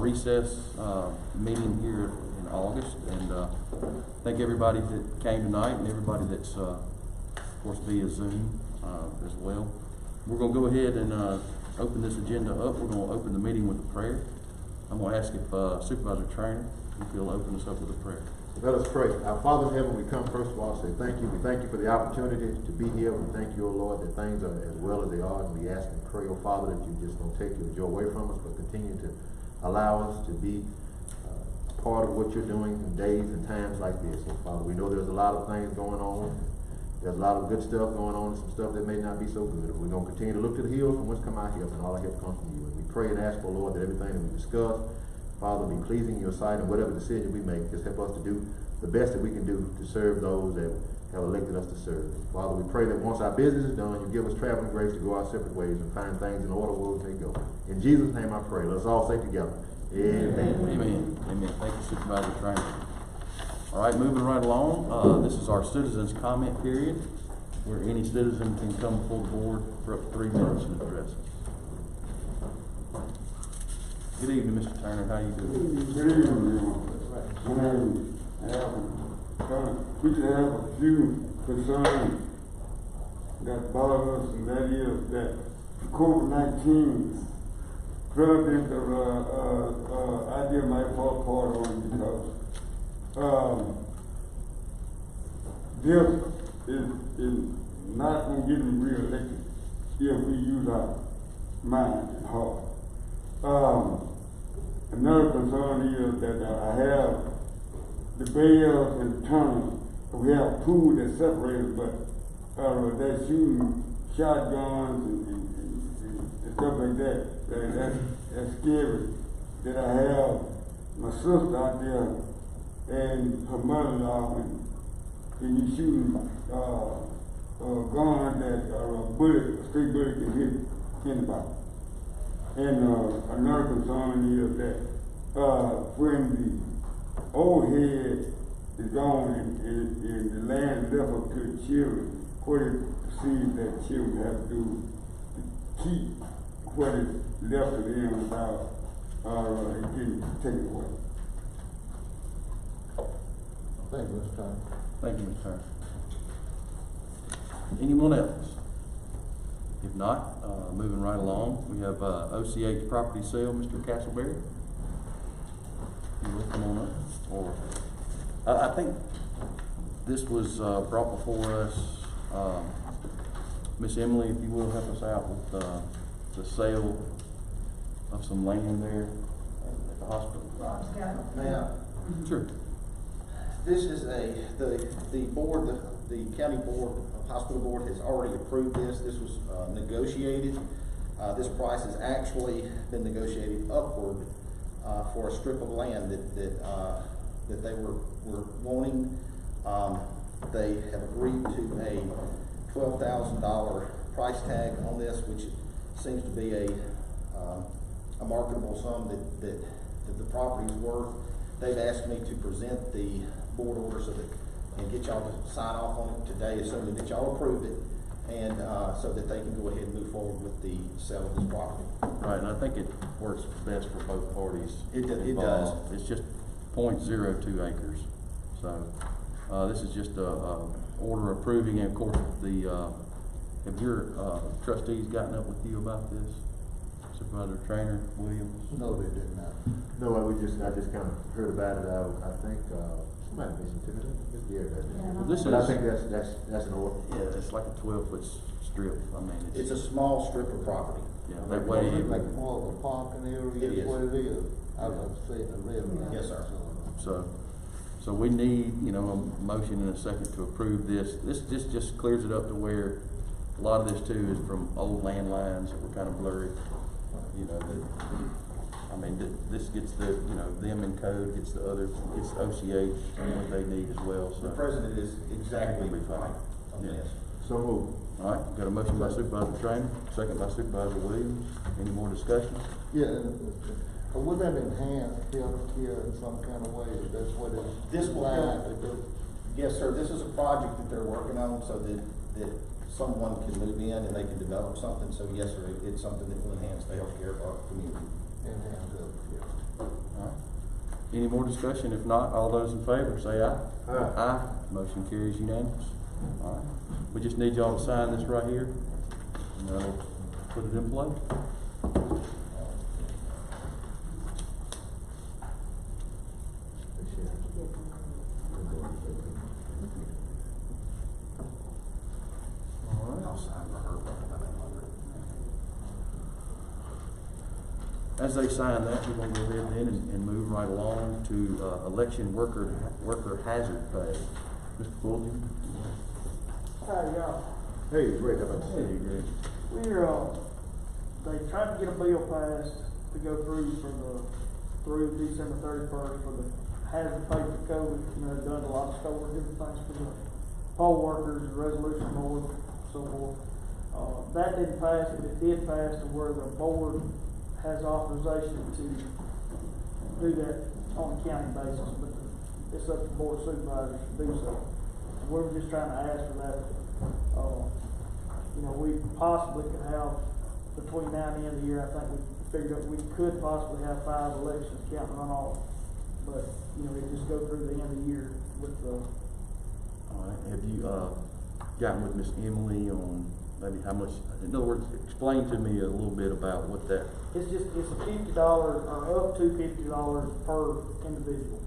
recess meeting here in August, and thank everybody that came tonight and everybody that's of course via Zoom as well. We're going to go ahead and open this agenda up. We're going to open the meeting with a prayer. I'm going to ask if Supervisor Trainer, if you'll open us up with a prayer. Let us pray. Our Father in heaven, we come first of all to say thank you. We thank you for the opportunity to be here. We thank you, O Lord, that things are as well as they are. And we ask and pray, O Father, that you just don't take your joy away from us, but continue to allow us to be part of what you're doing in days and times like this. So, Father, we know there's a lot of things going on. There's a lot of good stuff going on and some stuff that may not be so good. We're going to continue to look to the hills from whence come our help, and all our help comes from you. And we pray and ask, O Lord, that everything that we discuss, Father, be pleasing in your sight, and whatever decision we make, just help us to do the best that we can do to serve those that have elected us to serve. Father, we pray that once our business is done, you give us traveling grace to go our separate ways and find things in order where we may go. In Jesus' name I pray. Let's all say together. Amen. Amen. Amen. Thank you, Supervisor Trainer. All right, moving right along. This is our citizens' comment period, where any citizen can come before the board for up to 3 minutes and address us. Good evening, Mr. Turner. How you doing? Good evening, we can have a few concerns that bother us, and that is that COVID-19 President idea might fall apart on it because this is not going to get him re-elected if we use our mind and heart. Another concern is that I have the B.O.S and the tunnel. We have pool that's separated, but they're shooting shotguns and stuff like that. That's scary. That I have my sister out there and her mother-in-law, and you shooting a gun that a straight bullet can hit anybody. And another concern is that when the old head is gone and the land is left up to the children, what it perceives that children have to do to keep what is left of them without it getting taken away. Thank you, Mr. Turner. Thank you, Mr. Turner. Anyone else? If not, moving right along, we have OCH property sale, Mr. Castleberry. You will come on up. Or I think this was brought before us. Miss Emily, if you will help us out with the sale of some land there at the hospital. Now, Sure. this is the board, the county board, hospital board has already approved this. This was negotiated. This price has actually been negotiated upward for a strip of land that they were wanting. They have agreed to a $12,000 price tag on this, which seems to be a marketable sum that the property is worth. They've asked me to present the board order and get y'all to sign off on it today, assuming that y'all approve it, and so that they can go ahead and move forward with the sale of this property. Right, and I think it works best for both parties. It does. It's just 0.02 acres. So this is just a order approving, and of course have your trustees gotten up with you about this? Supervisor Trainer Williams? No, they did not. No, I just kind of heard about it. I think somebody mentioned to me. Ms. Gary does. Well, this But is, I think that's an order. yeah, it's like a 12-foot strip. I mean, It's a small strip of property. yeah, that way. Like more of a parking area It is is. what it is. I was saying the red line. Yes, sir. So we need, a motion in a second to approve this. This just clears it up to where a lot of this too is from old landlines that were kind of blurry. This gets them in code, gets the OCH and what they need as well. So The president is exactly That'll be fine. right on Yeah. this. So moved. All right, got a motion by Supervisor Trainer, second by Supervisor Williams. Any more discussion? Yeah, would that enhance healthcare in some kind of way? That's what it's This will designed help. to do. Yes, sir. This is a project that they're working on so that someone can move in and they can develop something. So yes, sir, it's something that will enhance the healthcare of our community. Enhance healthcare. Any more discussion? If not, all those in favor say aye. Aye. Aye. Motion carries unanimous. All right. We just need y'all to sign this right here, and that'll put it in play. All right. As they sign that, we're gonna go ahead then and move right along to, election worker hazard pay. Mr. Fulton? Hi, y'all. Hey, great, how about Hey, you? Greg. They tried to get a bill passed to go through December 31st for the hazard pay for COVID. You know, they've done a lot of stores, different things for the poll workers, the resolution board, so forth. That didn't pass, but it did pass to where the board has authorization to do that on a county basis, but it's up to the board of supervisors to do so. We were just trying to ask for that. You know, we possibly could have, between now and the end of the year, I think we figured out we could possibly have 5 elections counting runoff. But, you know, it just go through the end of the year with the. All right, have you, gotten with Miss Emily on maybe how much, in other words, explain to me a little bit about what that, It's a $50 or up to $50 per individual.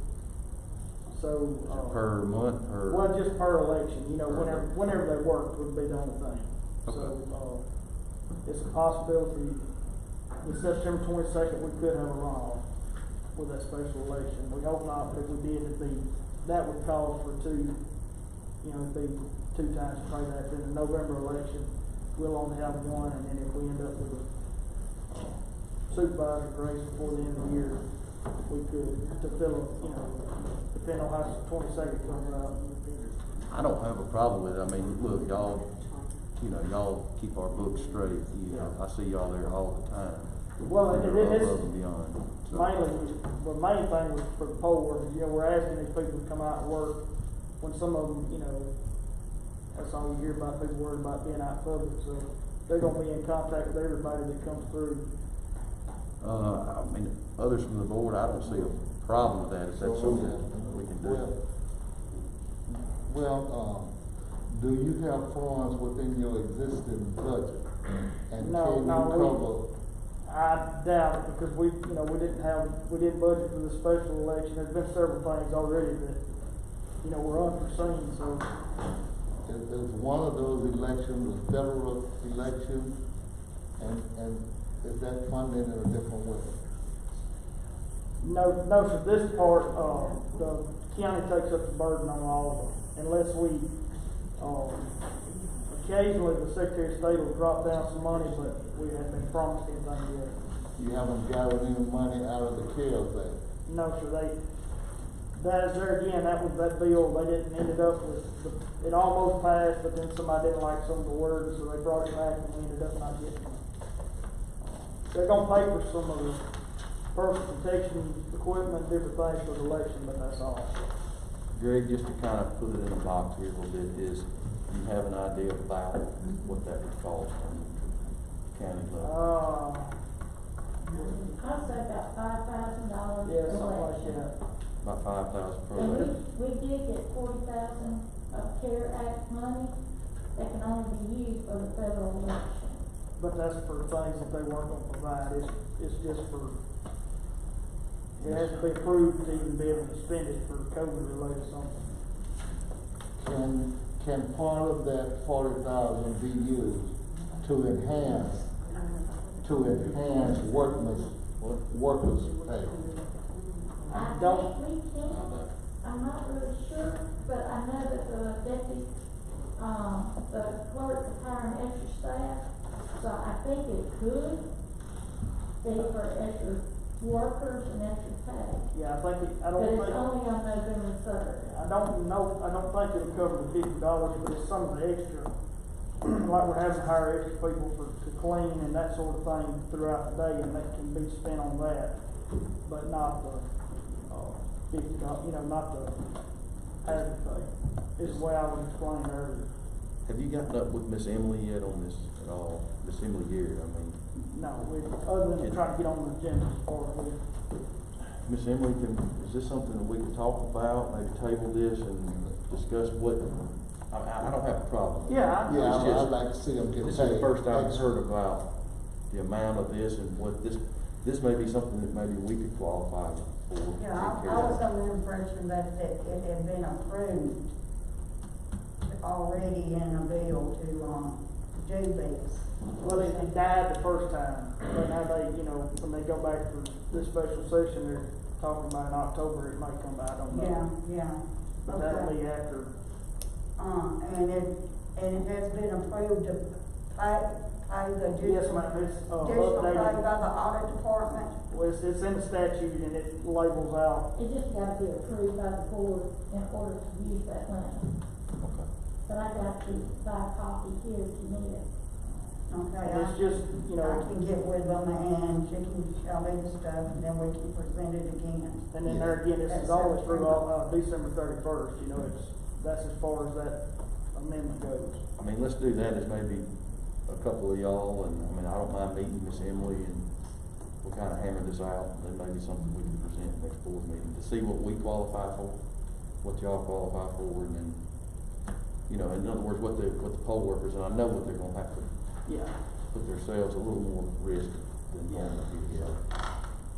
So. per month, or? Well, just per election, you know, Per whenever they work would be the only thing. Okay. So, it's a possibility, with September 22nd, we could have a runoff with that special election. We hope not, but if we did, that would call for two, you know, it'd be 2 times to pay that. Then the November election, we'll only have 1, and then if we end up with a supervisor race before the end of the year, we could, to fill up, you know, depending on how 22nd comes out. I don't have a problem with it. I mean, look, y'all, you know, y'all keep our books straight. You know, I see y'all there all the time. Well, You're it is above and beyond. So. mainly, the main thing was for the poll workers. You know, we're asking these people to come out and work when some of them, you know, that's all you hear about, people worried about being out in public. So they're gonna be in contact with everybody that comes through. I mean, others from the board, I don't see a problem with that, if that's something we can do. Well, do you have funds within your existing budget? And No, can no, you cover? I doubt it, because we didn't budget for the special election. There's been several things already that, you know, were unforeseen, so. Is one of those elections a federal election, and is that funded in a different way? No, for this part, the county takes up the burden on all of them, unless we, occasionally the Secretary of State will drop down some money, but we haven't been promised anything yet. You haven't gathered any money out of the CARES Act? No, sir, that is there again, that bill, they didn't end it up with, it almost passed, but then somebody didn't like some of the words, so they brought it back and we ended up not getting it. They're gonna pay for some of the personal protection equipment, different things for the election, but that's all. Greg, just to kind of put it in a box here a little bit, is you have an idea about what that would cost on the county level? I'd say about $5,000. Yeah, something like that. About 5,000 per And election. we did get 40,000 of CARE Act money that can only be used for the federal election. But that's for things that they weren't gonna provide, it's just for, it has to be approved to even be able to spend it for COVID related something. Can part of that 40,000 be used to enhance workers' pay? I Don't- think we can, I'm not really sure, but I know that the deputy, the clerk is hiring extra staff, so I think it could be for extra workers and extra pay. Yeah, I don't But think. it's only on November 3rd. I don't think it'll cover the $50, but it's some of the extra, like we're having to hire extra people to clean and that sort of thing throughout the day, and that can be spent on that, but not the, $50, you know, not the hazard pay, is the way I was explaining earlier. Have you gotten up with Miss Emily yet on this at all? Miss Emily Garrett, I mean. No, other than trying to get on the agenda as far as we. Miss Emily, is this something that we can talk about, maybe table this and discuss what, I don't have a problem. Yeah, Yeah, It's just- I'd like to see them get paid. This is the first I've heard about the amount of this and what this may be something that maybe we could qualify for. Yeah, I was under the impression that it had been approved already in a bill to, do this. well, it died the first time, but now they, when they go back for this special session, they're talking about in October, it might come by, I don't know. Yeah. But that'll Okay. be after, And it has been approved to pay the yes, additional, ma'am, it's, additional pay by updated. the audit department. Well, it's in the statute and it labels out, It just gotta be approved by the board in order to use that money. Okay. But I got to buy a copy here if you need it. Okay, and it's just, I can get with them and she can show me the stuff and then we can present it again. and then there again, this is always through, December 31st, that's as far as that amendment goes. I mean, let's do that as maybe a couple of y'all, and, I mean, I don't mind meeting Miss Emily, and we'll kind of hammer this out, and then maybe something we can present next board meeting, to see what we qualify for, what y'all qualify for, and then, in other words, what the poll workers, and I know what they're gonna have to Yeah. put themselves a little more risk than going up here,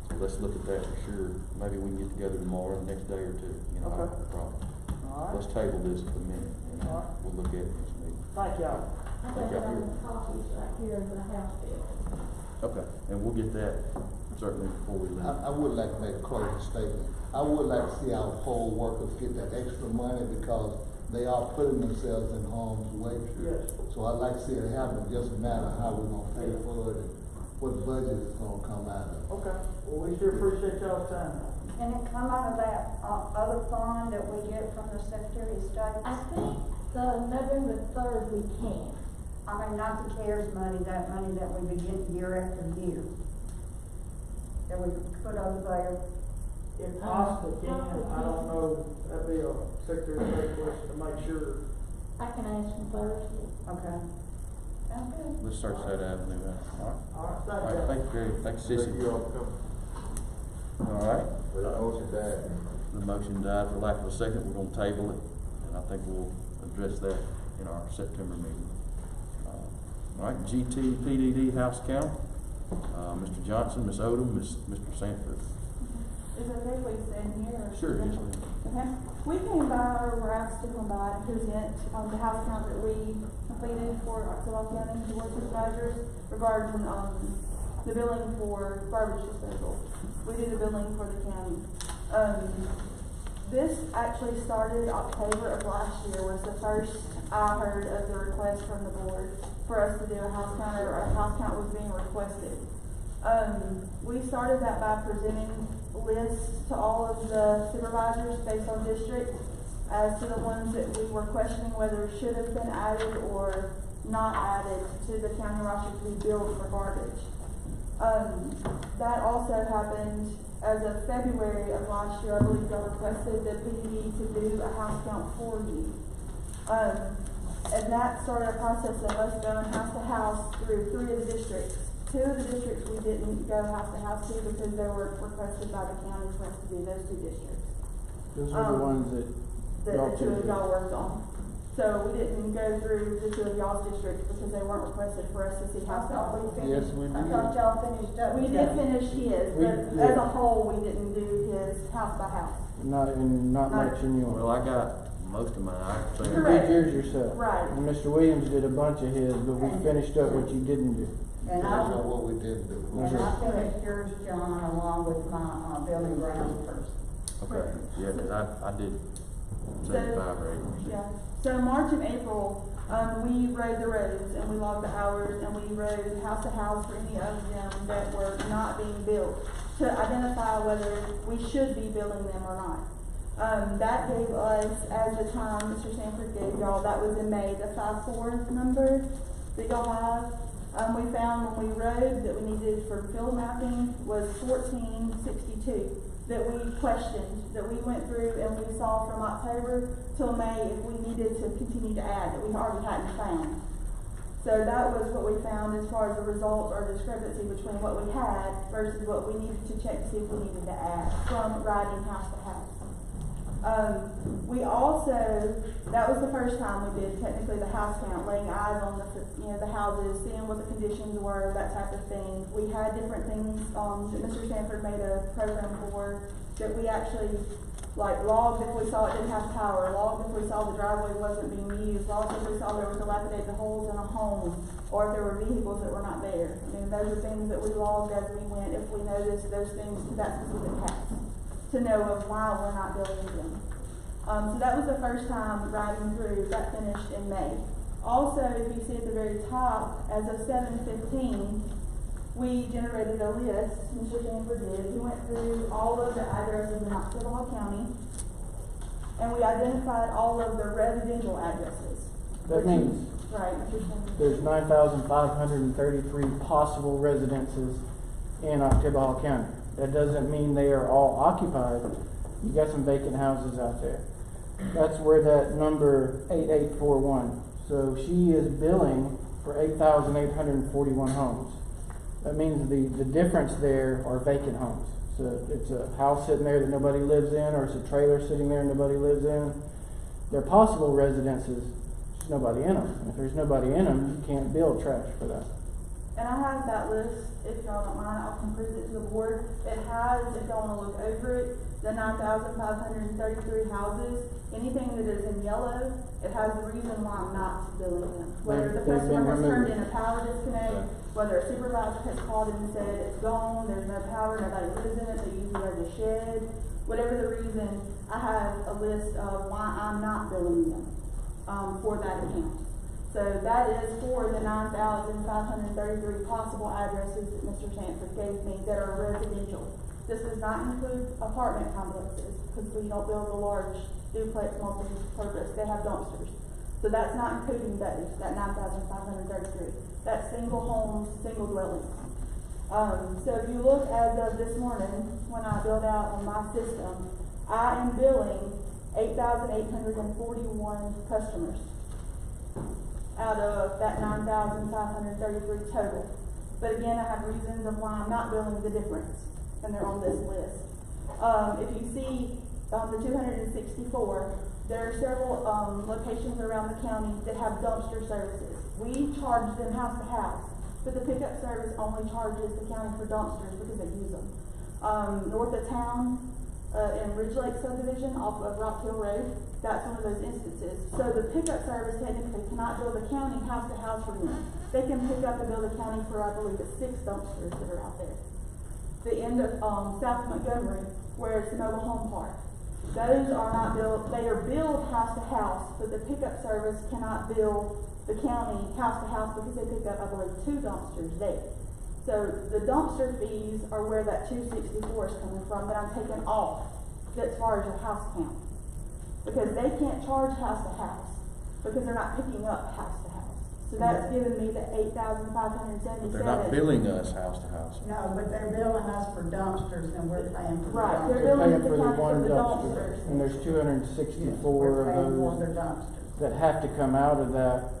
so let's look at that for sure. Maybe we can get together tomorrow, the next day or two, I don't have a problem. All right, Let's table this for a minute, and All right. we'll look at it next meeting. thank y'all. I got it on the copies right here in the house bill. Okay, and we'll get that certainly before we leave. I would like to make a closing statement. I would like to see our poll workers get that extra money because they are putting themselves in harm's way. Yes. So I'd like to see it happen, it just a matter of how we're gonna pay for it and what budget is gonna come out of it. Okay, well, we sure appreciate y'all's time. Can it come out of that, other fund that we get from the Secretary of State? I think the November 3rd we can. I mean, not the CARES money, that money that we be getting year after year. That we put over there. If possible, can I don't know, that'd be a Secretary of State question to make sure. I can ask them Thursday. Okay. Sounds good. Let's search that avenue out. All right. All right, All thank right, you. thank you, Gary. Thank you, Sissy. Thank you all for coming. All right. Motion died. The motion died for lack of a second. We're gonna table it, and I think we'll address that in our September meeting. All right, GTPDD house count. Mr. Johnson, Ms. Odom, Mr. Sanford. Is it okay if we stand here? Or Sure, yes, ma'am. Okay. We came by, or were asked to come by and present the house count that we completed for Oxalar County Board of Supervisors regarding the billing for garbage disposal. We do the billing for the county. This actually started October of last year, was the first I heard of the request from the board for us to do a house count, or a house count was being requested. We started that by presenting lists to all of the supervisors based on district as to the ones that we were questioning whether should have been added or not added to the county roster to be billed for garbage. That also happened as of February of last year. I believe y'all requested the PDD to do a house count for you. And that started a process of us going house to house through 3 of the districts. 2 of the districts we didn't go house to house to because they were requested by the county for us to do those 2 districts. Those are the ones that That y'all the 2 of can do. y'all worked on. So we didn't go through the 2 of y'all's districts because they weren't requested for us to see house to house. Yes, we I did. thought y'all finished up. We did finish his, We but did. as a whole, we didn't do his house by house. Not matching yours. Well, I got most of mine. I think. You did yours yourself. Right. And Mr. Williams did a bunch of his, but we finished up what you didn't do. And That's I, not what we did do. and I finished yours, John, along with my, building ground person. Okay, yeah, 'cause I did 75 or 80%. Yeah, so March and April, we rode the roads and we logged the hours and we rode house to house for any of them that were not being billed to identify whether we should be billing them or not. That gave us, at the time Mr. Sanford gave y'all, that was in May, the 5-4 number that y'all have. We found when we rode that we needed for field mapping was 1462 that we questioned, that we went through and we saw from October till May if we needed to continue to add that we already hadn't found. So that was what we found as far as the results or discrepancy between what we had versus what we needed to check to see if we needed to add from writing house to house. We also, that was the first time we did technically the house count, laying eyes on the houses, seeing what the conditions were, that type of thing. We had different things, that Mr. Sanford made a program for, that we actually, like, logged if we saw it didn't have power, logged if we saw the driveway wasn't being used, logged if we saw there was dilapidated holes in a home, or if there were vehicles that were not there. I mean, those are things that we logged as we went, if we noticed those things to that specific house, to know of why we're not building them. So that was the first time riding through, that finished in May. Also, if you see at the very top, as of 7/15, we generated a list, Mr. Sanford did. He went through all of the addresses in Ottawa County, and we identified all of the residential addresses. That means Right, Mr. Sanford. there's 9,533 possible residences in Ottawa County. That doesn't mean they are all occupied. You got some vacant houses out there. That's where that number 8841. So she is billing for 8,841 homes. That means the difference there are vacant homes. So it's a house sitting there that nobody lives in, or it's a trailer sitting there and nobody lives in. They're possible residences, there's nobody in them. And if there's nobody in them, you can't build trash for that. And I have that list, if y'all don't mind, I'll come present it to the board. It has, if y'all wanna look over it, the 9,533 houses, anything that is in yellow, it has the reason why I'm not building them. Whether the They've been customer has turned removed. in a power disconnect, whether a supervisor has called and said it's gone, there's no power, nobody lives in it, they use it as a shed. Whatever the reason, I have a list of why I'm not building them, for that account. So that is for the 9,533 possible addresses that Mr. Sanford gave me that are residential. This does not include apartment complexes, because we don't build a large duplex multi-purpose, they have dumpsters. So that's not including those, that 9,533. That's single homes, single dwellings. So if you look as of this morning, when I build out on my system, I am billing 8,841 customers out of that 9,533 total. But again, I have reasons of why I'm not billing the difference, and they're on this list. If you see the 264, there are several locations around the county that have dumpster services. We charge them house to house, but the pickup service only charges the county for dumpsters because they use them. North of town, in Ridge Lake subdivision off of Rock Hill Road, that's one of those instances. So the pickup service technically cannot bill the county house to house for them. They can pick up and bill the county for, I believe, it's 6 dumpsters that are out there. The end of South Montgomery, where it's the mobile home park. Those are not billed, they are billed house to house, but the pickup service cannot bill the county house to house because they pick up, I believe, 2 dumpsters there. So the dumpster fees are where that 264 is coming from, that I'm taking off as far as your house count. Because they can't charge house to house, because they're not picking up house to house. So that's giving me the 8,577. They're not billing us house to house. No, but they're billing us for dumpsters and we're paying for the Right, dumpsters. they're billing Paying the for the county one for the dumpster. dumpsters. And there's 264 We're of paying for those the dumpsters. that have to come out of that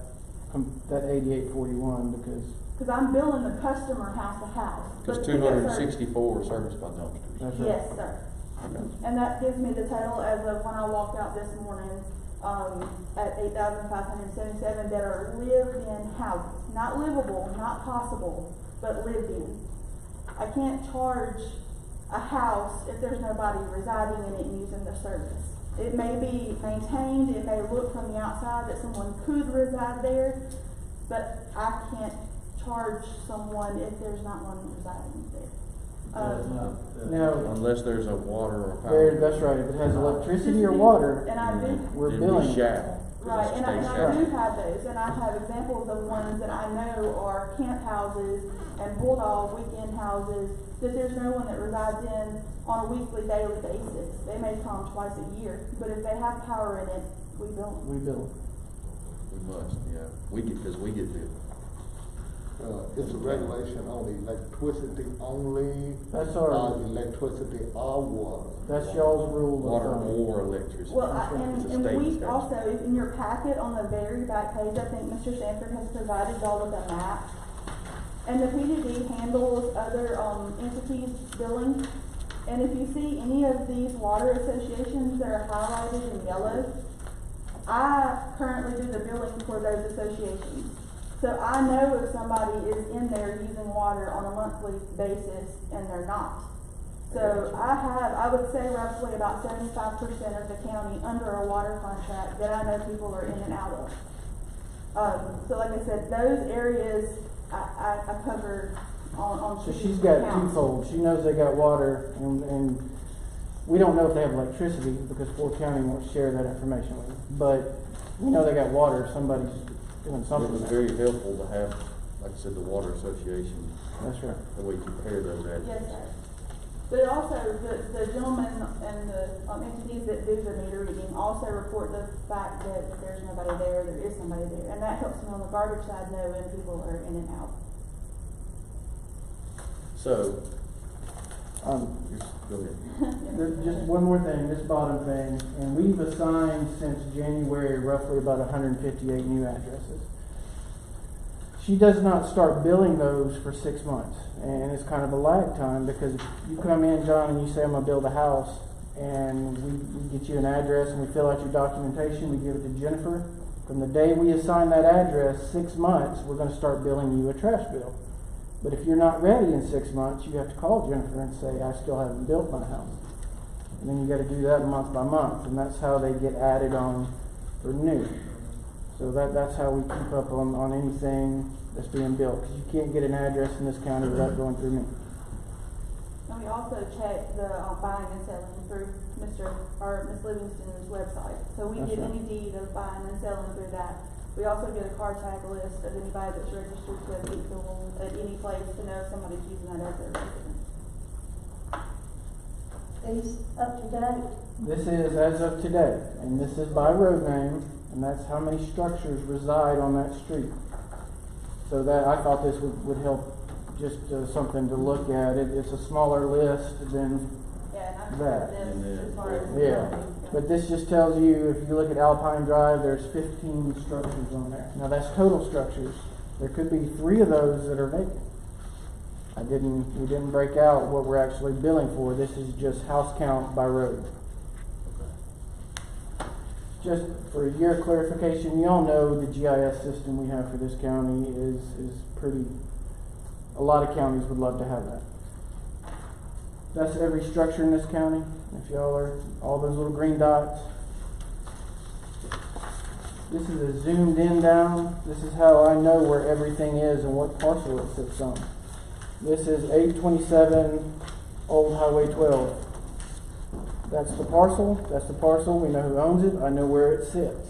8841 because I'm billing the customer house to house. Because but the pickup service- 264 are serviced by dumpsters. that's right. Yes, sir. And that gives me the total as of when I walked out this morning, at 8,577 that are lived-in houses. Not livable, not possible, but lived in. I can't charge a house if there's nobody residing in it and using the service. It may be maintained, it may look from the outside that someone could reside there, but I can't charge someone if there's not one residing there. Now, Unless there's a water or power. that's right. If it has electricity or water, And I do, we're Then we billing. shall. right, and I shall. do have those, and I have examples of ones that I know are camp houses and bulldog weekend houses that there's no one that resides in on a weekly, daily basis. They may come twice a year, but if they have power in it, we bill them. We bill. We must, yeah. Because we get billed. It's a regulation on electricity only. That's our- Electricity or water. That's y'all's rule of Water thumb. or electricity. Well, It's a and state we statute. also, in your packet on the very back page, I think Mr. Sanford has provided y'all with a map. And the PDD handles other, entities' billing. And if you see any of these water associations that are highlighted in yellow, I currently do the billing for those associations. So I know if somebody is in there using water on a monthly basis and they're not. So I would say roughly about 75% of the county under a water contract that I know people are in and out of. So like I said, those areas I cover on. So cities she's and got counties. twofold. She knows they got water, and we don't know if they have electricity because Ford County won't share that information with us. But we know they got water. Somebody's doing It something. was there. very helpful to have, like I said, the Water Association, That's right. the way you compare those addresses. Yes, sir. But also, the gentlemen and the entities that do the meter reading also report the fact that there's nobody there, there is somebody there. And that helps me on the garbage side know when people are in and out. So, Um, go ahead. There's just one more thing, this bottom thing, and we've assigned since January roughly about 158 new addresses. She does not start billing those for 6 months, and it's kind of a lag time because if you come in, John, and you say I'm gonna build a house, and we get you an address and we fill out your documentation, we give it to Jennifer. From the day we assign that address, 6 months, we're gonna start billing you a trash bill. But if you're not ready in 6 months, you have to call Jennifer and say, I still haven't built my house. And then you gotta do that month by month, and that's how they get added on for new. So that's how we keep up on anything that's being built, because you can't get an address in this county without going through me. And we also check the buying and selling through Ms. Livingston's website. So we That's get right. any deed of buying and selling through that. We also get a car tag list of anybody that's registered to a vehicle at any place to know if somebody's using that as their residence. These up to date? This is as of today, and this is by road name, and that's how many structures reside on that street. So that, I thought this would help, just something to look at. It's a smaller list than, Yeah, and I've That. heard And this then- as far as. yeah. But this just tells you, if you look at Alpine Drive, there's 15 structures on there. Now that's total structures. There could be 3 of those that are vacant. We didn't break out what we're actually billing for. This is just house count by road. Just for your clarification, you all know the GIS system we have for this county is pretty, a lot of counties would love to have that. That's every structure in this county. If y'all are, all those little green dots. This is a zoomed in down. This is how I know where everything is and what parcel it sits on. This is 827 Old Highway 12. That's the parcel. That's the parcel. We know who owns it. I know where it sits.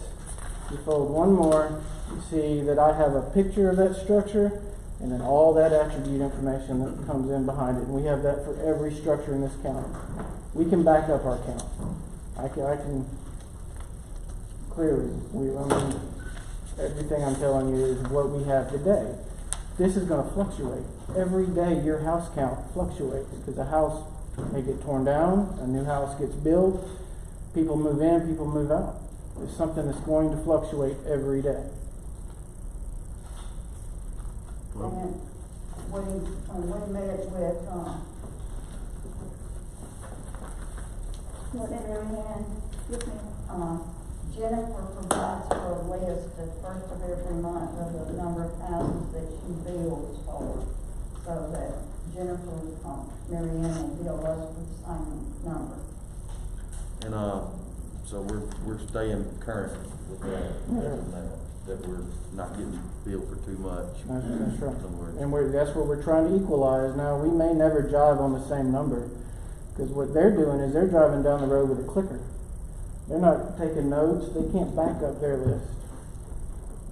You fold one more, you see that I have a picture of that structure and then all that attribute information that comes in behind it. And we have that for every structure in this county. We can back up our count. I can clearly, everything I'm telling you is what we have today. This is going to fluctuate. Every day your house count fluctuates because a house may get torn down, a new house gets built, people move in, people move out. It's something that's going to fluctuate every day. And when we met with, What Mary Ann, yes ma'am. Jennifer provides her a list at first of every month of the number of houses that she bills for, so that Jennifer, Mary Ann will bill us with the same number. And, so we're staying current with that, as of now, that we're not getting billed for too much. That's right. Somewhere. And that's what we're trying to equalize. Now, we may never jive on the same number, because what they're doing is they're driving down the road with a clicker. They're not taking notes. They can't back up their list.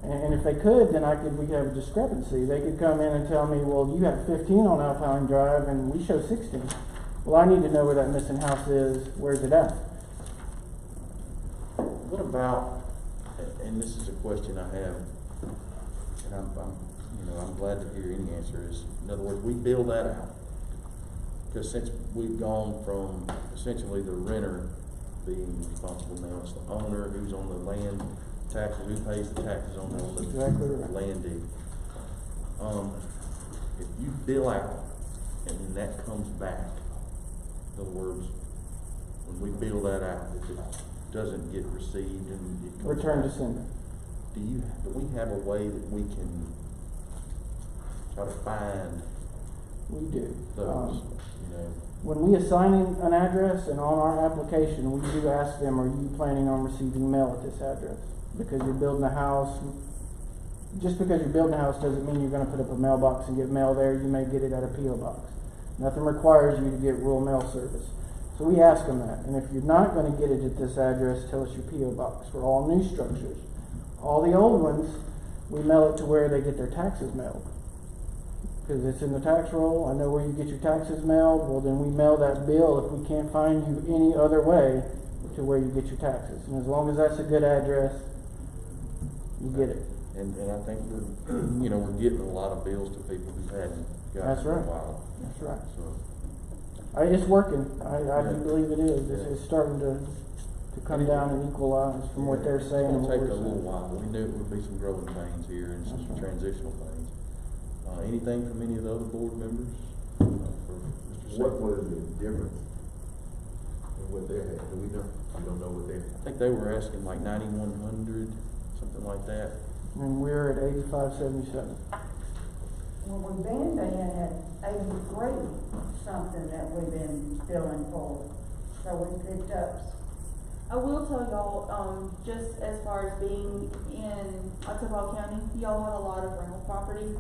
And if they could, then we'd have a discrepancy. They could come in and tell me, well, you have 15 on Alpine Drive and we show 16. Well, I need to know where that missing house is. Where's it at? What about, and this is a question I have, and I'm you know, I'm glad to hear any answer is, in other words, we build that out. Because since we've gone from essentially the renter being responsible, now it's the owner who's on the land taxes, who pays the taxes on the Exactly right. land deed. If you bill out and then that comes back, in other words, when we bill that out, if it doesn't get received and it comes Return to back, sender. do we have a way that we can try to find We do. those, you know? When we assign an address and on our application, we do ask them, are you planning on receiving mail at this address? Because you're building a house, just because you're building a house doesn't mean you're gonna put up a mailbox and get mail there. You may get it at a P.O. box. Nothing requires you to get rural mail service. So we ask them that. And if you're not gonna get it at this address, tell us your P.O. box for all new structures. All the old ones, we mail it to where they get their taxes mailed. Because it's in the tax roll, I know where you get your taxes mailed, well then we mail that bill if we can't find you any other way to where you get your taxes. And as long as that's a good address, you get it. And I think we're, you know, we're getting a lot of bills to people who hadn't got That's it for a right. while. That's right. So, It's working, I do Yeah. believe it is, Yeah. it's starting to come down and equalize from what they're saying and It's what gonna we're take a little saying. while. We knew it would be some growing pains here and some That's right. transitional pains. Anything from any of the other board members? For Mr. What Secretary? was the difference in what they had? Do we know? We don't know what they had. I think they were asking like 9,100, something like that. And we're at 8577. Well, we've been at 83 something that we've been billing for, so we picked up. I will tell y'all, just as far as being in Ottawa County, y'all have a lot of rental property.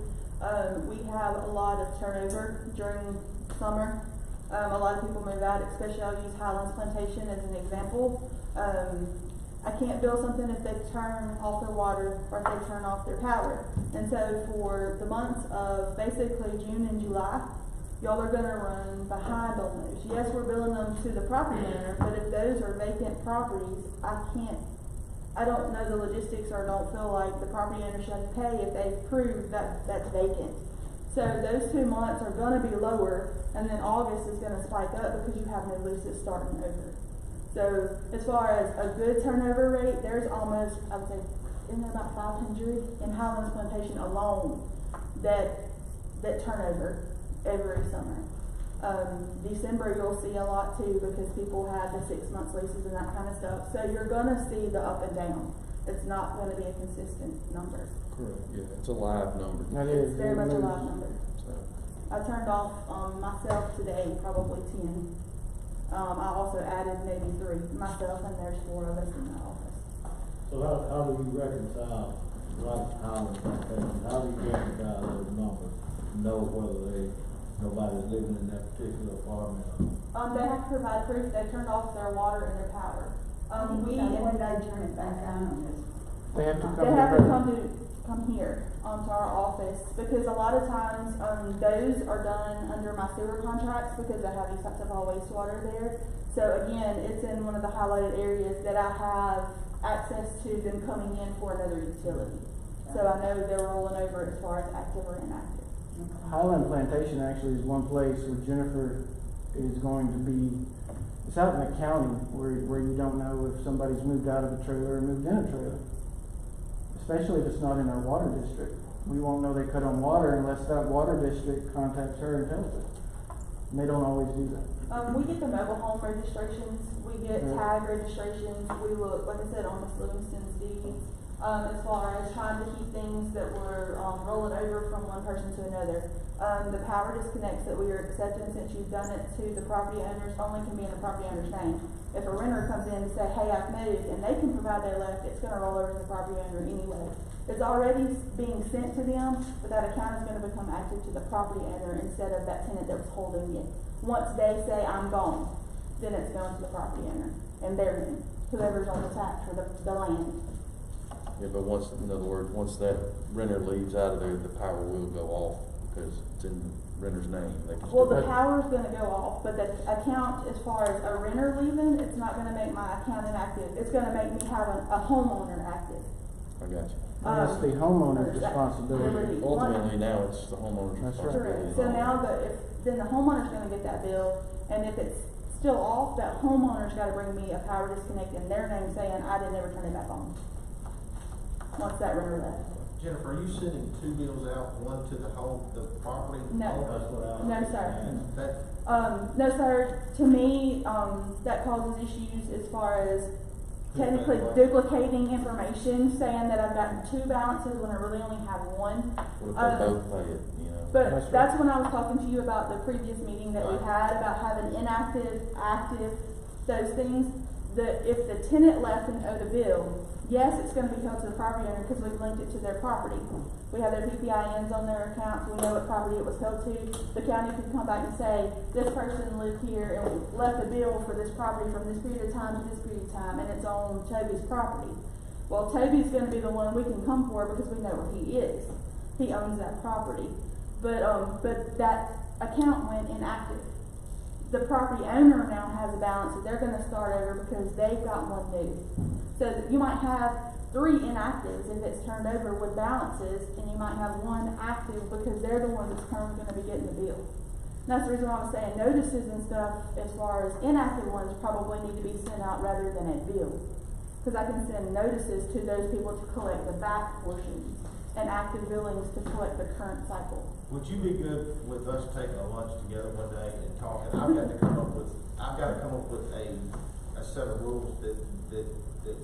We have a lot of turnover during summer. A lot of people move out, especially I'll use Highlands Plantation as an example. I can't bill something if they turn off their water or if they turn off their power. And so for the months of basically June and July, y'all are gonna run behind on those. Yes, we're billing them to the property owner, but if those are vacant properties, I don't know the logistics or don't feel like the property owner should have to pay if they prove that that's vacant. So those 2 months are gonna be lower, and then August is gonna spike up because you have no leases starting over. So as far as a good turnover rate, there's almost, I would say, isn't there about 500 in Highlands Plantation alone that turnover every summer. December you'll see a lot too because people have the 6 months leases and that kind of stuff. So you're gonna see the up and down. It's not gonna be a consistent number. Correct. Yeah, it's a live number. That is. It's very much a it live moves. number. So, I turned off myself today, probably 10. I also added maybe 3 myself, and there's 4 of us in the office. So how do you reconcile, like Highland Plantation, how do you reconcile those numbers? Know whether nobody's living in that particular apartment or? They have to provide proof they turned off their water and their power. When they turn it back on, They have to come They have to to come here, to our office, because a lot of times, those are done under my sewer contracts because I have these types of all wastewater there. So again, it's in one of the highlighted areas that I have access to them coming in for another utility. So I know they're rolling over as far as active or inactive. Highland Plantation actually is one place where Jennifer is going to be, it's out in the county where you don't know if somebody's moved out of a trailer or moved in a trailer. Especially if it's not in our water district. We won't know they cut on water unless that water district contacts her and tells us. And they don't always do that. We get the mobile home registrations, we get Yeah. tag registrations, we look, like I said, on Miss Livingston's deeds. As far as trying to keep things that were, rolling over from one person to another. The power disconnects that we are accepting since you've done it to the property owners only can be in the property owner's name. If a renter comes in and say, hey, I've moved, and they can provide their left, it's gonna roll over to the property owner anyway. It's already being sent to them, but that account is gonna become active to the property owner instead of that tenant that was holding it. Once they say, I'm gone, then it's going to the property owner and their name, whoever's on the tax for the land. yeah, but once, in other words, once that renter leaves out of there, the power will go off because it's in the renter's name. They can Well, still- the power's gonna go off, but the account, as far as a renter leaving, it's not gonna make my account inactive. It's gonna make me have a homeowner active. I got you. And it's the homeowner's that- responsibility. Ultimately, now it's the homeowner's That's right. responsibility. Correct, so now then the homeowner's gonna get that bill, and if it's still off, that homeowner's gotta bring me a power disconnect in their name saying, I didn't ever turn it back on. Once that renter left. Jennifer, are you sending two bills out, one to the property? No. owner? That's what I. No, sir. That, No, sir, to me, that causes issues as far as technically duplicating information, saying that I've gotten two balances when I really only have one. What if they both pay it, you know? But That's right. that's when I was talking to you about the previous meeting that we had, about having inactive, active, those things. If the tenant left and owed a bill, yes, it's gonna be held to the property owner because we've linked it to their property. We have their PPINs on their accounts, we know what property it was held to. The county could come back and say, this person lived here and left a bill for this property from this period of time to this period of time, and it's on Toby's property. Well, Toby's gonna be the one we can come for because we know where he is. He owns that property. But that account went inactive. The property owner now has a balance that they're gonna start over because they've got one new. So you might have 3 inactives if it's turned over with balances, and you might have 1 active because they're the one that's currently gonna be getting the bill. And that's the reason why I was saying notices and stuff, as far as inactive ones, probably need to be sent out rather than a bill. Cause I can send notices to those people to collect the back portions, and active billings to collect the current cycle. would you be good with us taking a lunch together one day and talking? I've got to come up with a set of rules that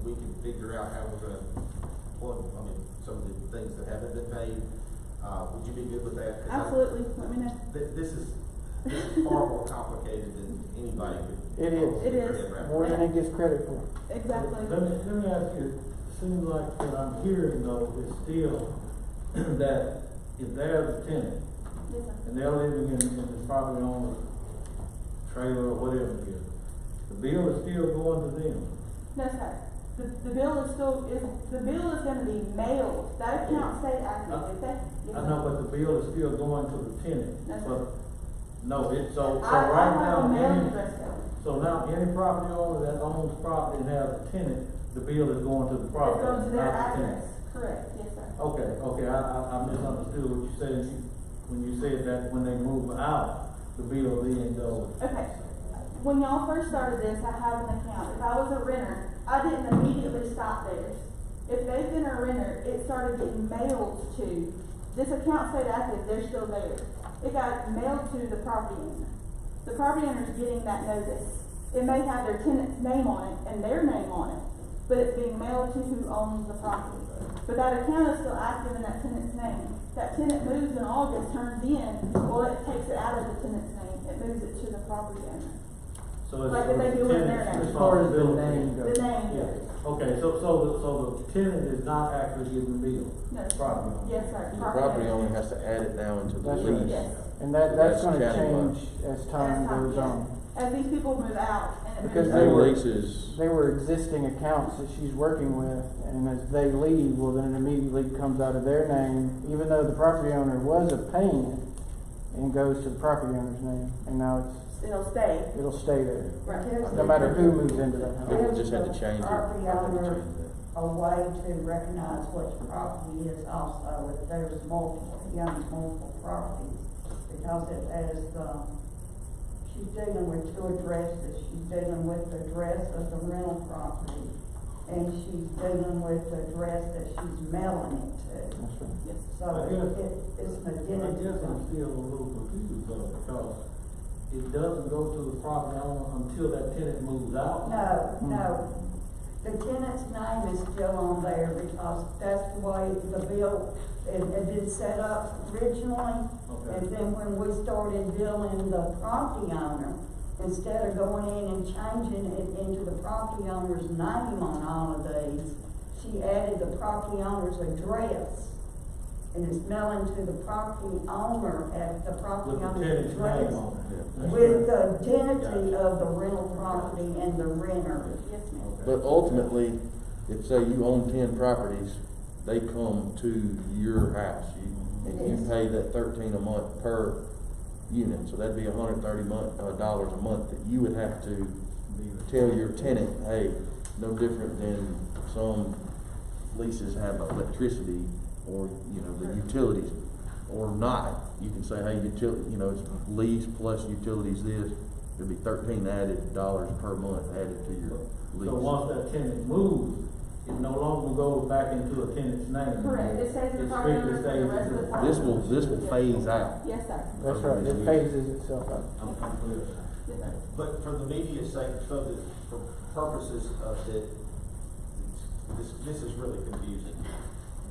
we can figure out how we're gonna, some of the things that haven't been paid. Would you be good with that? 'Cause Absolutely, let me know. This is far more complicated than anybody could. It is. It is. More than it gets credit for. Exactly. Let me ask you, it seems like what I'm hearing though is still that if there's a tenant Yes, sir. and they're living in the property owner's trailer or whatever it is, the bill is still going to them. No, sir. The bill is gonna be mailed. That account stayed active, okay? Yes, I sir. know, but the bill is still going to the tenant. That's But- right. No, it's so I right have a now, mailing any, address code. so now any property owner that owns property and has a tenant, the bill is going to the It property, goes to their not the tenant. address. Correct, yes, sir. Okay, I misunderstood what you said, when you said that when they move out, the bill then goes. Okay. When y'all first started this, I have an account. If I was a renter, I didn't immediately stop theirs. If they've been a renter, it started getting mailed to, this account stayed active, they're still there. It got mailed to the property owner. The property owner's getting that notice. It may have their tenant's name on it and their name on it, but it's being mailed to who owns the property. But that account is still active in that tenant's name. That tenant moves in August, turns in, well, it takes it out of the tenant's name, it moves it to the property owner. So it's Like the they do in their tenant's name. As far as the responsibility. name goes. The name Yeah, goes. okay, so the tenant is not actually getting the bill, No. property owner. Yes, sir. The property owner has to add it now into the That's right. lease. Yes. And that's That's gonna countywide. change as time goes on. As these people move out and it Because moves they New were- leases, They were existing accounts that she's working with, and as they leave, well, then it immediately comes out of their name, even though the property owner was paying it, and goes to the property owner's name, and now it'll stay. it'll stay there, Right. no matter who moves into that house. people just had to change it. Property Had to owner, change that. a way to recognize which property is also, if there's multiple, he owns multiple properties. Because it has she's dealing with 2 addresses, she's dealing with the address of the rental property, and she's dealing with the address that she's mailing it to. That's right. Yes. So I guess- it's an I identity. guess I'm still a little confused though, because it doesn't go to the property owner until that tenant moves out. No. The tenant's name is still on there because that's the way the bill, it had been set up originally. Okay. And then when we started billing the property owner, instead of going in and changing it into the property owner's name on all of these, she added the property owner's address. And it's mailing to the property owner at the property With the owner's tenant's address. name on it. That's With right. the identity of the rental property and the renter. Yes, ma'am. Okay. But ultimately, if say you own 10 properties, they come to your house, and you Yes. pay that 13 a month per unit, so that'd be $130 a month that you would have to tell your tenant, hey, no different than some leases have electricity or, the utilities or not. You can say, hey, it's lease plus utilities this, it'd be $13 added dollars per month added to your lease. So once that tenant moves, it no longer goes back into a tenant's name. Correct, it stays in the It property owner strictly for the rest of the stays time. This will phase out. Yes, sir. That's right, it phases itself out. I'm clear. Yes, sir. But for the media's sake, so that for purposes of this is really confusing.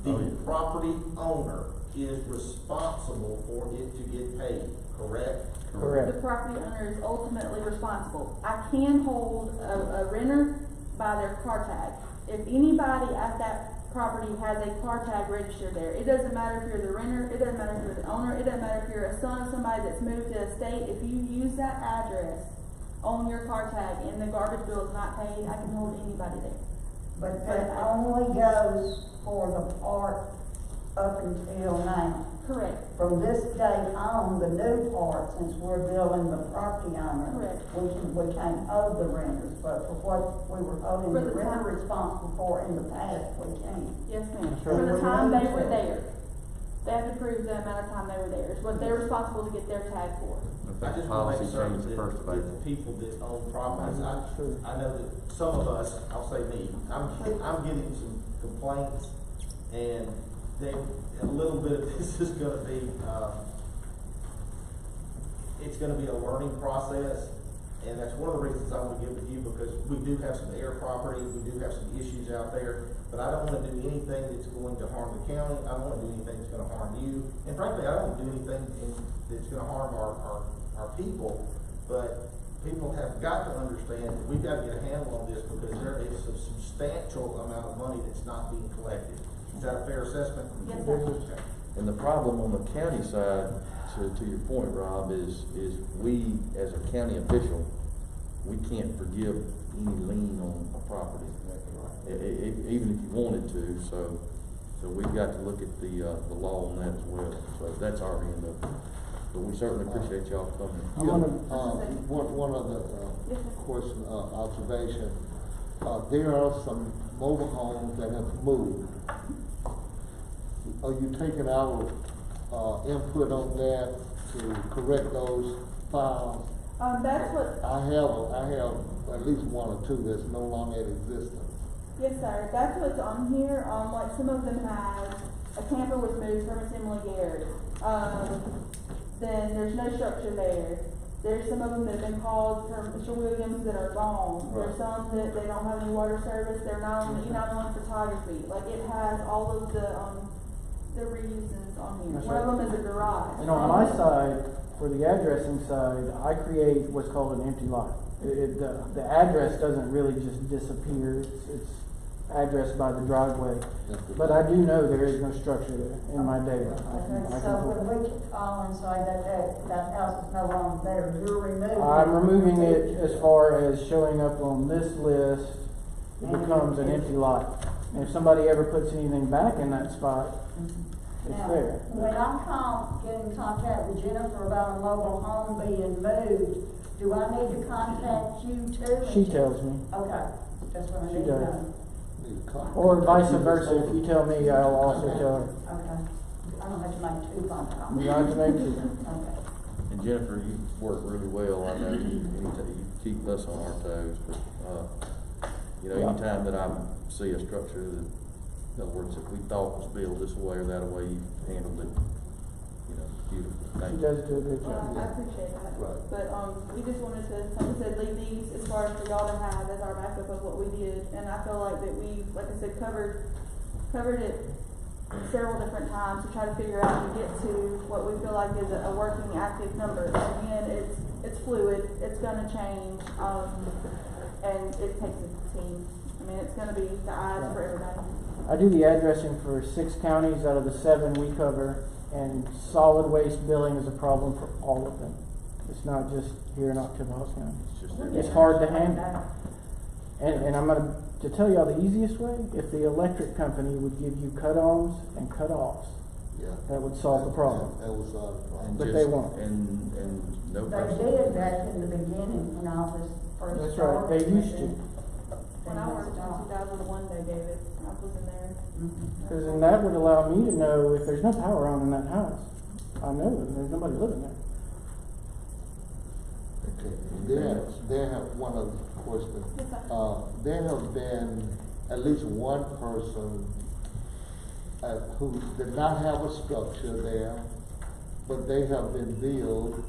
Oh, The yeah. property owner is responsible for it to get paid, correct? The Correct. property owner is ultimately responsible. I can hold a renter by their car tag. If anybody at that property has a car tag registered there, it doesn't matter if you're the renter, it doesn't matter if you're the owner, it doesn't matter if you're a son of somebody that's moved to a state, if you use that address on your car tag and the garbage bill is not paid, I can hold anybody there. But that only goes for the part up until now. Correct. From this date on, the new part, since we're billing the property owner, Correct. we can't owe the renters, but for what we were holding For the the renter time. responsible for in the past, we can. Yes, ma'am. That's For right. the time they were there. They have to prove the amount of time they were there. It's what they're responsible to get their tag for. I just want to make certain that the people that own properties, I know that some of us, I'll say me, I'm getting some complaints, and a little bit of this is gonna be, it's gonna be a learning process, and that's one of the reasons I want to give it to you, because we do have some air property, we do have some issues out there, but I don't want to do anything that's going to harm the county, I don't want to do anything that's gonna harm you, and frankly, I don't want to do anything that's gonna harm our people, but people have got to understand that we've got to get a handle on this, because there is a substantial amount of money that's not being collected. Is that a fair assessment? Yes, sir. Okay. And the problem on the county side, to your point, Rob, is we, as a county official, we can't forgive any lien on a property. Even if you wanted to, so we've got to look at the law on that as well. So that's our end of it. But we certainly appreciate y'all coming. One other Yes, sir. question, observation. There are some mobile homes that have moved. Are you taking our input on that to correct those files? That's what, I have at least one or two that's no longer in existence. yes, sir, that's what's on here. Like some of them have, a camper was moved from Assembly Garrett. Then there's no structure there. There's some of them that have been called from Mr. Williams that are gone. There's some that they don't have any water service, they're not on the E91 photography. Like it has all of the reasons on here. That's One of right. them is a garage. And on my side, for the addressing side, I create what's called an empty lot. The address doesn't really just disappear, it's addressed by the driveway. But I do know there is no structure there in my data. So when we call and say that house is no longer there, you're removing it. I'm removing it as far as showing up on this list, it becomes an empty lot. And if somebody ever puts anything back in that spot, it's Now, there. when I get in contact with Jennifer about a mobile home being moved, do I need to contact you too? She tells me, Okay, that's what I She need to does. know. or vice versa, if you tell me, I'll also tell her. Okay, I don't have to make two phone calls. You don't have to make two. Okay. And Jennifer, you work really well. I know you keep us on our toes, but, anytime that I see a structure that, in other words, if we thought was built this way or that way, you handled it, beautiful. She Thank you. does do a good Well, job. I appreciate that. Right. But, we just wanted to, like I said, leave these as far as for y'all to have as our backup of what we did. And I feel like that we, like I said, covered it several different times to try to figure out and get to what we feel like is a working, active number. Again, it's fluid, it's gonna change, and it takes a team. I mean, it's gonna be the eyes for everybody. I do the addressing for 6 counties out of the 7 we cover, and solid waste billing is a problem for all of them. It's not just here in Oktibbeha County. It's hard to handle. And I'm to tell y'all the easiest way, if the electric company would give you cut-ons and cut-offs, Yeah. that would solve the problem. That was solve the problem. But they won't. And no They person. did back in the beginning when I was first That's right, started. they used to. When I worked in 2001, they gave it, I was in there. Because then that would allow me to know if there's no power on in that house. I know that there's nobody living there. Okay, there have one other question. Yes, sir. There have been at least one person who did not have a structure there, but they have been billed,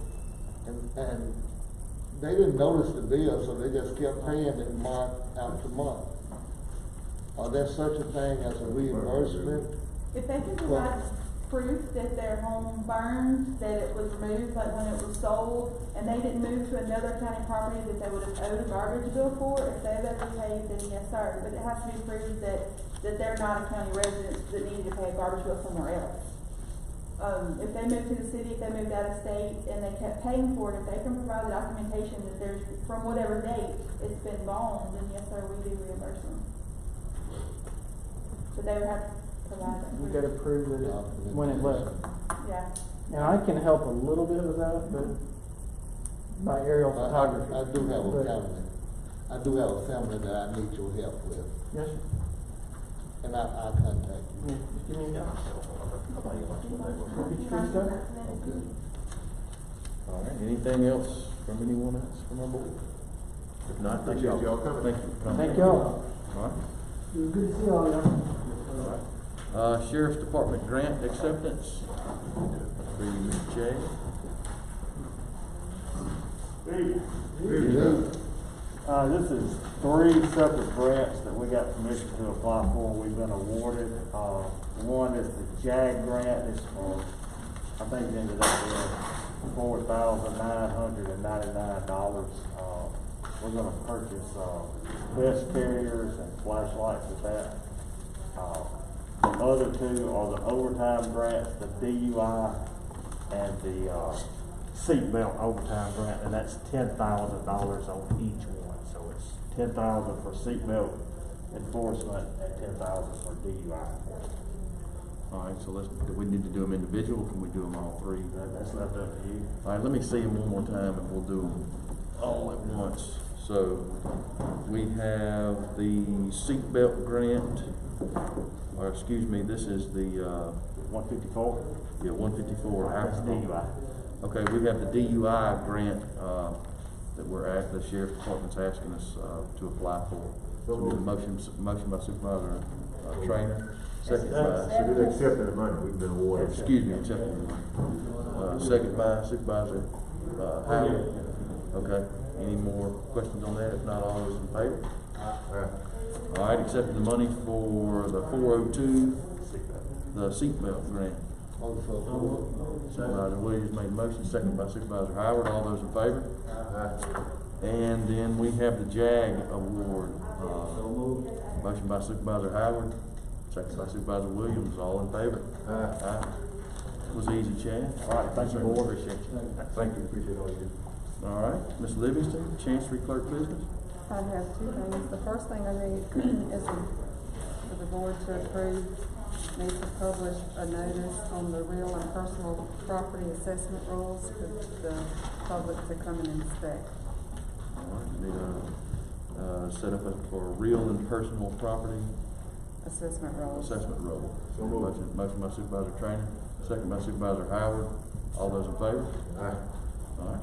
and they didn't notice the bill, so they just kept paying it month after month. Are there such a thing as a reimbursement? If they can provide proof that their home burned, that it was removed, like when it was sold, and they didn't move to another county property that they would have owed a garbage bill for, if they've ever paid, then yes, sir. But it has to be proved that they're not a county resident that needed to pay a garbage bill somewhere else. If they moved to the city, if they moved out of state, and they kept paying for it, if they can provide the documentation that there's, from whatever date it's been loaned, then yes, sir, we do reimburse them. But they would have to provide that. You gotta prove that it, when it left. Yeah. And I can help a little bit with that, but by aerial photography. I do have a family. I do have a family that I need your help with, Yes, sir. and I'll contact you. Yeah, just give me a call. Get you fixed up. Okay. All right, anything else from anyone else from our board? If not, thank Appreciate y'all coming. Thank you for coming. Thank y'all. All right. It was good to see all y'all. All right. Sheriff's Department grant acceptance. For you, Mr. Jay. This is 3 separate grants that we got permission to apply for. We've been awarded. One is the JAG grant. It's for, I think it ended up being $4,999. We're gonna purchase, vest carriers and flashlights with that. The other 2 are the overtime grants, the DUI and the, seatbelt overtime grant, and that's $10,000 on each one. So it's $10,000 for seatbelt enforcement and $10,000 for DUI enforcement. All right, so do we need to do them individual? Can we do them all 3? That's left up to you. All right, let me see them one more time and we'll do them all at once. So we have the seatbelt grant, or excuse me, this is the, 154? yeah, 154. That's DUI. Okay, we have the DUI grant, that the Sheriff's Department's asking us, to apply for. So we have a motion by Supervisor, Trainer, second by, So we're accepting the money we've been awarded. excuse me, accepting, second by Supervisor, Howard. Okay, any more questions on that? If not, all those in favor? All right, accepting the money for the 402, the seatbelt grant. Supervisor Williams made a motion, second by Supervisor Howard. All those in favor? And then we have the JAG award. Motion by Supervisor Howard, second by Supervisor Williams. All in favor? Aye. Was easy, Chad. All right, thank you, board. Appreciate you. Thank you, appreciate all you do. All right, Ms. Livingston, Chancery Clerk business. I have 2 things. The first thing I need is for the board to approve me to publish a notice on the real and personal property assessment rules for the public to come and inspect. All right, need a set up for real and personal property Assessment rules. assessment roll. So moved. Motion by Supervisor Trainer, second by Supervisor Howard. All those in favor? Aye. All right.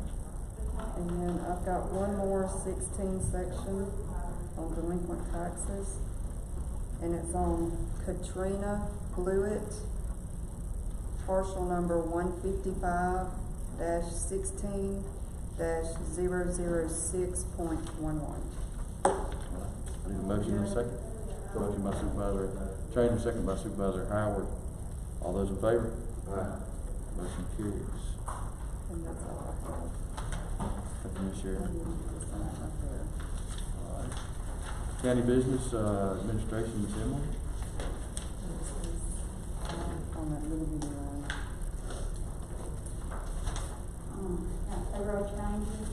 And then I've got one more 16 section on delinquent taxes. And it's on Katrina Blewett, partial number 155-16-006.11. Need a motion and a second? Motion by Supervisor Trainer, second by Supervisor Howard. All those in favor? Aye. Motion carries. And that's all I have. Thank you, Ms. Sheriff. I need to sign right there. All right. County Business, Administration, Ms. Emily. On that little bitty line. Payroll changes.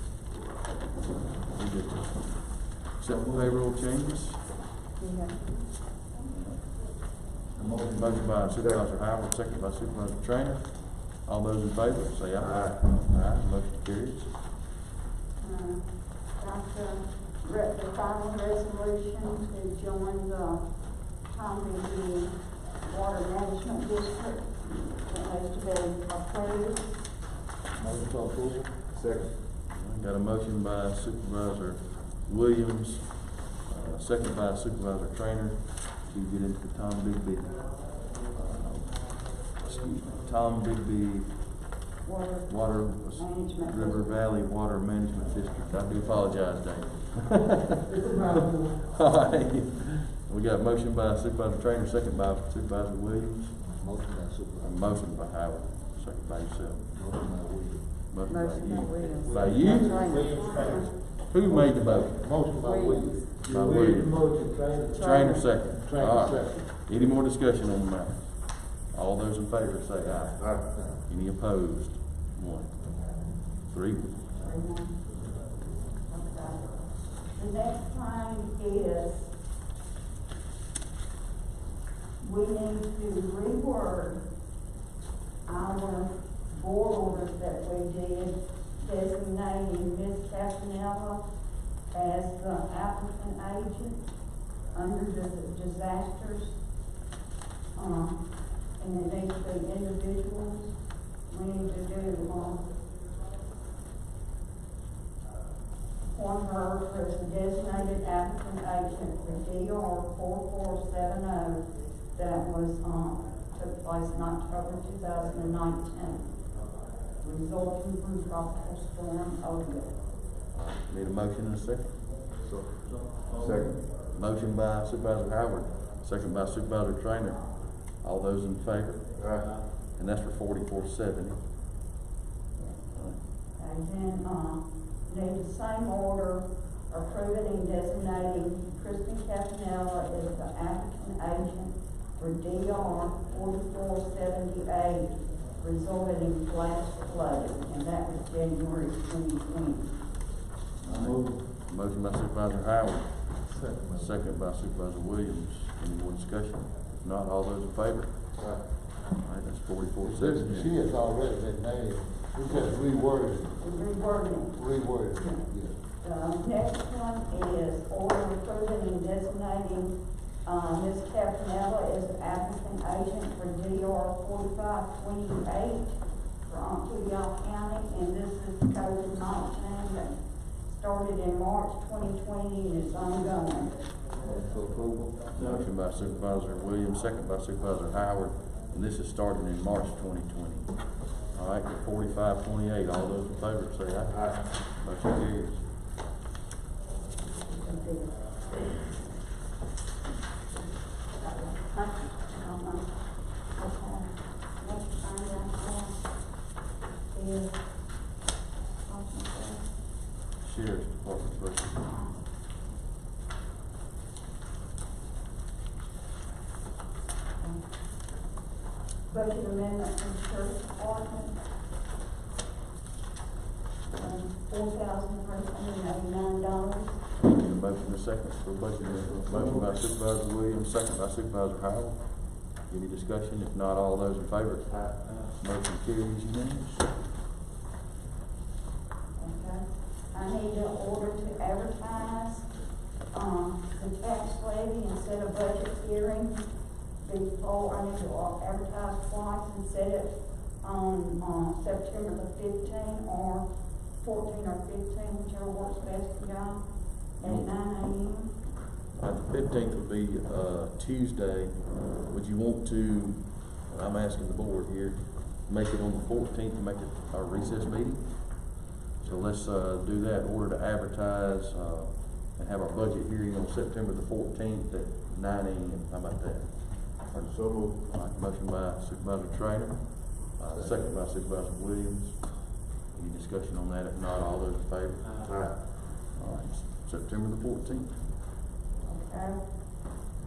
We did accept the payroll changes. Yeah. Motion by Supervisor Howard, second by Supervisor Trainer. All those in favor, say aye. Aye. Aye, motion carries. Got the final resolution to join the Tom Bigby Water Management District. It needs to be approved. Motion for approval. Second. Got a motion by Supervisor Williams, second by Supervisor Trainer to get into the Tom Bigby, Tom Bigby Water Management. River Valley Water Management District. I do apologize, Dave. All right. We got a motion by Supervisor Trainer, second by Supervisor Williams. Motion by A Supervisor. motion by Howard, second by yourself. Motion by Williams. Motion Motion by by you. Williams. By you? Trainer. Who made the motion? Motion by Williams. By Williams. Motion, Trainer. Trainer second. Trainer All right. second. Any more discussion on the matter? All those in favor say aye. Aye. Any opposed? 1. 3. The next thing is, we need to reword our board orders that we did designating Ms. Casanella as the applicant agent under the disasters. And it needs to be individuals. We need to do, on her as a designated applicant agent for DR 4470 that was, took place in October 2019, resulting from Tropical Storm Odette. Need a motion and a second? Second. Motion by Supervisor Howard, second by Supervisor Trainer. All those in favor? Aye. And that's for 4470. And then, need the same order approving and designating Kristen Casanella as the applicant agent for DR 4478, resulted in flash flooding, and that was January 2020. Motion by Supervisor Howard, Second. second by Supervisor Williams. Any more discussion? If not, all those in favor? Aye. All right, that's She 4470. has already been named. We just reworded it. Rewording. Reworded it, yes. The next one is order approving and designating, Ms. Casanella as the applicant agent for DR 4528 for Ottaville County, and this is COVID-19 that started in March 2020 and is ongoing. Motion for approval. Motion by Supervisor Williams, second by Supervisor Howard, and this is starting in March 2020. All right, 4528, all those in favor say aye. Aye. Motion carries. Sheriff's Department versus. Budget amendment from the Sheriff's Department. $4,389. Need a motion and a second for budget amendment. Motion by Supervisor Williams, second by Supervisor Howard. Any discussion? If not, all those in favor? Motion carries unanimous. Okay. I need to order to advertise, the tax levy instead of budget hearing. Before, I need to advertise twice and set it on, September the 15th or 14 or 15, whichever works best for y'all, at 9 a.m. The 15th would be, Tuesday. Would you want to, and I'm asking the board here, make it on the 14th and make it our recess meeting? So let's, do that, order to advertise, and have our budget hearing on September the 14th at 9 a.m. How about that? So moved. All right, motion by Supervisor Trainer, second by Supervisor Williams. Any discussion on that? If not, all those in favor? Aye. All right, September the 14th. Okay.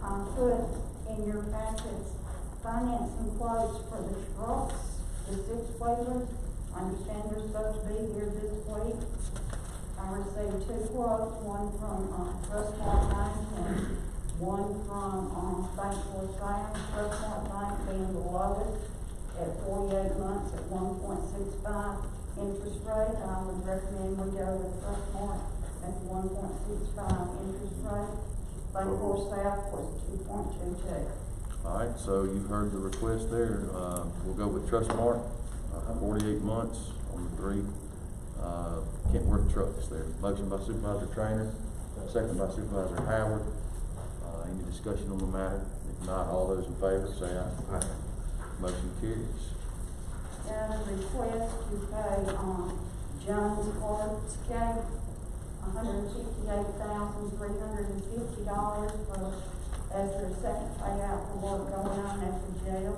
I put in your packets financing quotes for the trucks, the 6-wheelers. I understand they're supposed to be here this week. I received 2 quotes, one from, Trustmark Bank and one from, Thankful Sound. Trustmark Bank being the lowest at 48 months at 1.65 interest rate. I would recommend we go with Trustmark at 1.65 interest rate. St. South was 2.22. All right, so you've heard the request there. We'll go with Trustmark, 48 months on the 3 Kentworth trucks there. Motion by Supervisor Trainer, second by Supervisor Howard. Any discussion on the matter? If not, all those in favor say aye. Aye. Motion carries. Got a request to pay, Jones Court's gate, $168,350 for, as their second payout for work going on at the jail.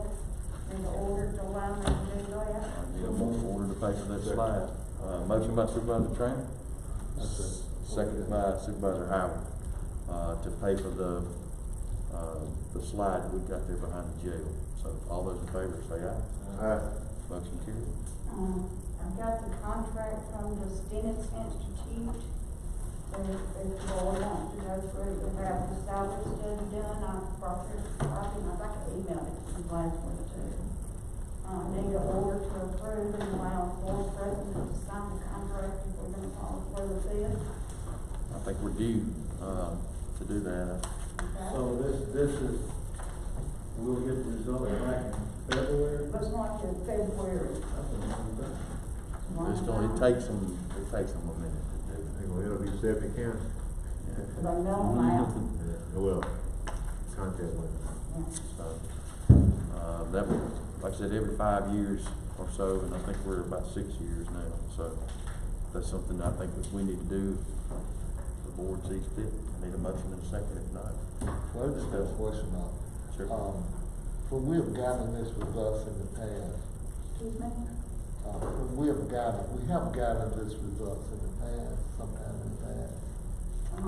And the order to allow them to do that. Need a motion order to pay for that slide. Motion by Supervisor Trainer, second by Supervisor Howard, to pay for the slide that we got there behind the jail. So all those in favor say aye. Aye. Motion carried. I got the contract from the Stennis Institute. If the board wants to go through, we have the salary study done, I brought this copy, and I think I emailed it to you last week too. Need an order to approve and allow the board president to sign the contract if we're gonna follow through with this. I think we're due, to do that. Okay? So this is, we'll get the result back in February? Looks like in February. It's gonna, it takes them a minute to do. Ain't gonna, it'll be 70 counties. But I know them out. Yeah, well, contact with. Yeah. So, that was, like I said, every 5 years or so, and I think we're about 6 years now. So that's something I think that we need to do. The board sees fit. I need a motion and a second, if not. Well, I just have a question now. Sure. When we have gotten this with us in the past, Excuse me? when we have gotten this with us in the past, sometime in the past. We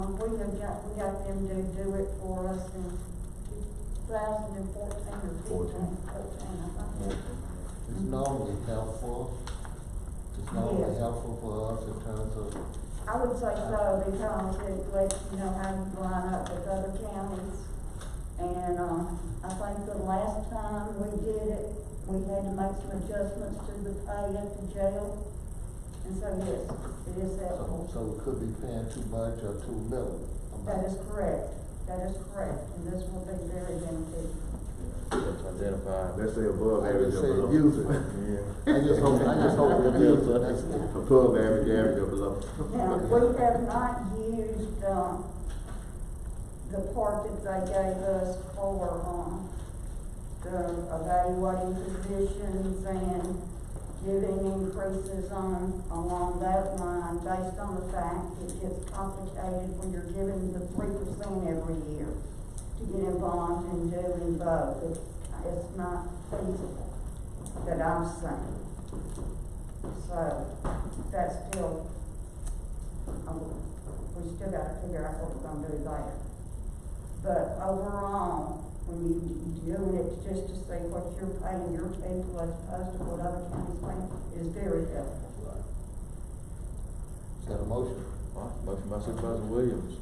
got them to do it for us in 2014 or 15, 14, I think. It's normally helpful. It's normally Yes. helpful for us in terms of, I would say so, because it lets you know how you line up with other counties. And, I think the last time we did it, we had to make some adjustments to the pay at the jail. And so, yes, it is helpful. so we could be paying too much or too little. That is correct. That is correct. And this will be very beneficial. Let's identify. Let's say above I average just or say below. use it. Yeah. I just hope we use it, that's it. Above average, average or below. Now, we have not used, the part that they gave us for, the evaluating positions and giving increases along that line, based on the fact it gets complicated when you're giving the 3% every year to get involved in doing both. It's not feasible that I'm saying. So, that's still, we still gotta figure out what we're gonna do there. But overall, when you're doing it just to see what you're paying your people as opposed to what other counties pay, is very helpful. Is that a motion? All right, motion by Supervisor Williams.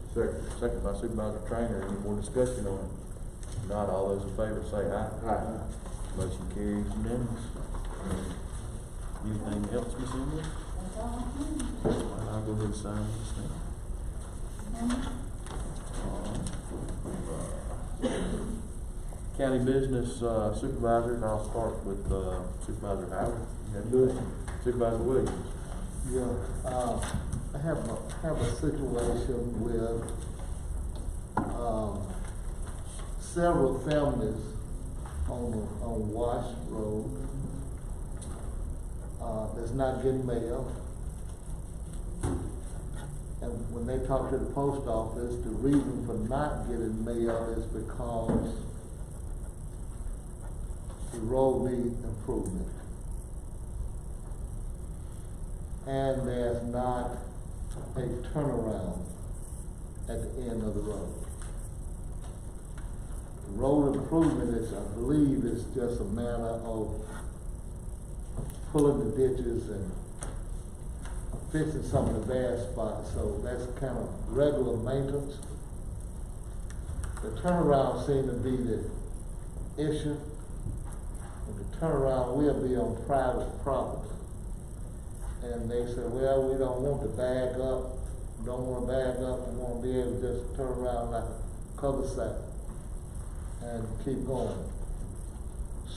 Second by Supervisor Trainer. Any more discussion on it? If not, all those in favor say aye. Aye. Motion carries unanimous. Anything else, Ms. Emily? That's all I have. I'll go ahead and sign this thing. County business supervisors, I'll start with Supervisor Howard. Supervisor Williams. Yeah, I have a situation with, several families on Wash Road, that's not getting mail. And when they talk to the post office, the reason for not getting mail is because the road needs improvement. And there's not a turnaround at the end of the road. The road improvement is, I believe, is just a matter of pulling the ditches and fixing some of the bad spots, so that's kind of regular maintenance. The turnaround seemed to be the issue, and the turnaround will be on private property. And they said, well, we don't want to bag up, we want to be able to just turn around like a cul-de-sac and keep going.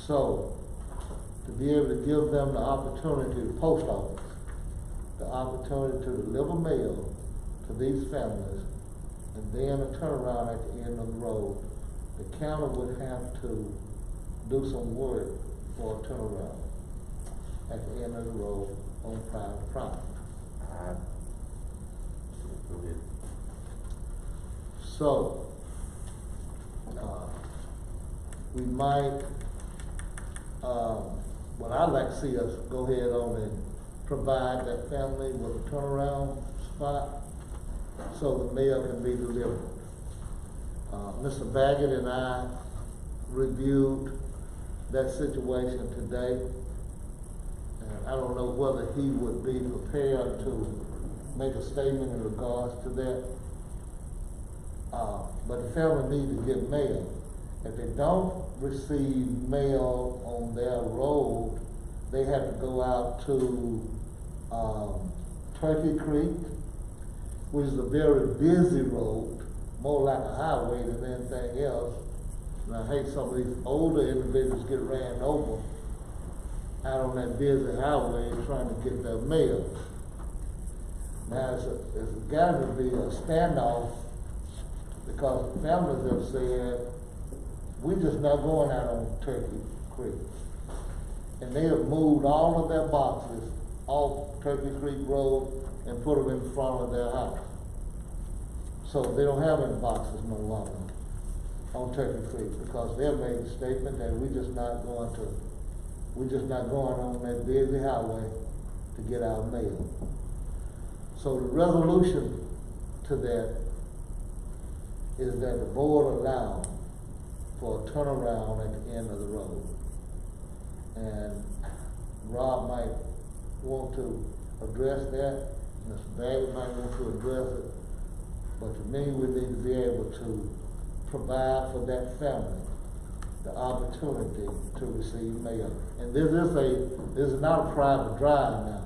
So, to be able to give them the opportunity, the post office, the opportunity to deliver mail to these families, and then a turnaround at the end of the road, the county would have to do some work for a turnaround at the end of the road on private property. Go ahead. So, we might, what I'd like to see us go ahead on and provide that family with a turnaround spot so the mail can be delivered. Mr. Baggett and I reviewed that situation today, and I don't know whether he would be prepared to make a statement in regards to that. But the family needs to get mail. If they don't receive mail on their road, they have to go out to Turkey Creek, which is a very busy road, more like a highway than anything else. And I hate some of these older individuals get ran over out on that busy highway trying to get their mail. Now, it's got to be a standoff because families have said, we're just not going out on Turkey Creek. And they have moved all of their boxes off Turkey Creek Road and put them in front of their house. So they don't have any boxes no longer on Turkey Creek because they have made a statement that we're just not going on that busy highway to get our mail. So the resolution to that is that the board allow for a turnaround at the end of the road. And Rob might want to address that, Mr. Baggett might want to address it, but to me, we need to be able to provide for that family the opportunity to receive mail. And this is not a private drive now.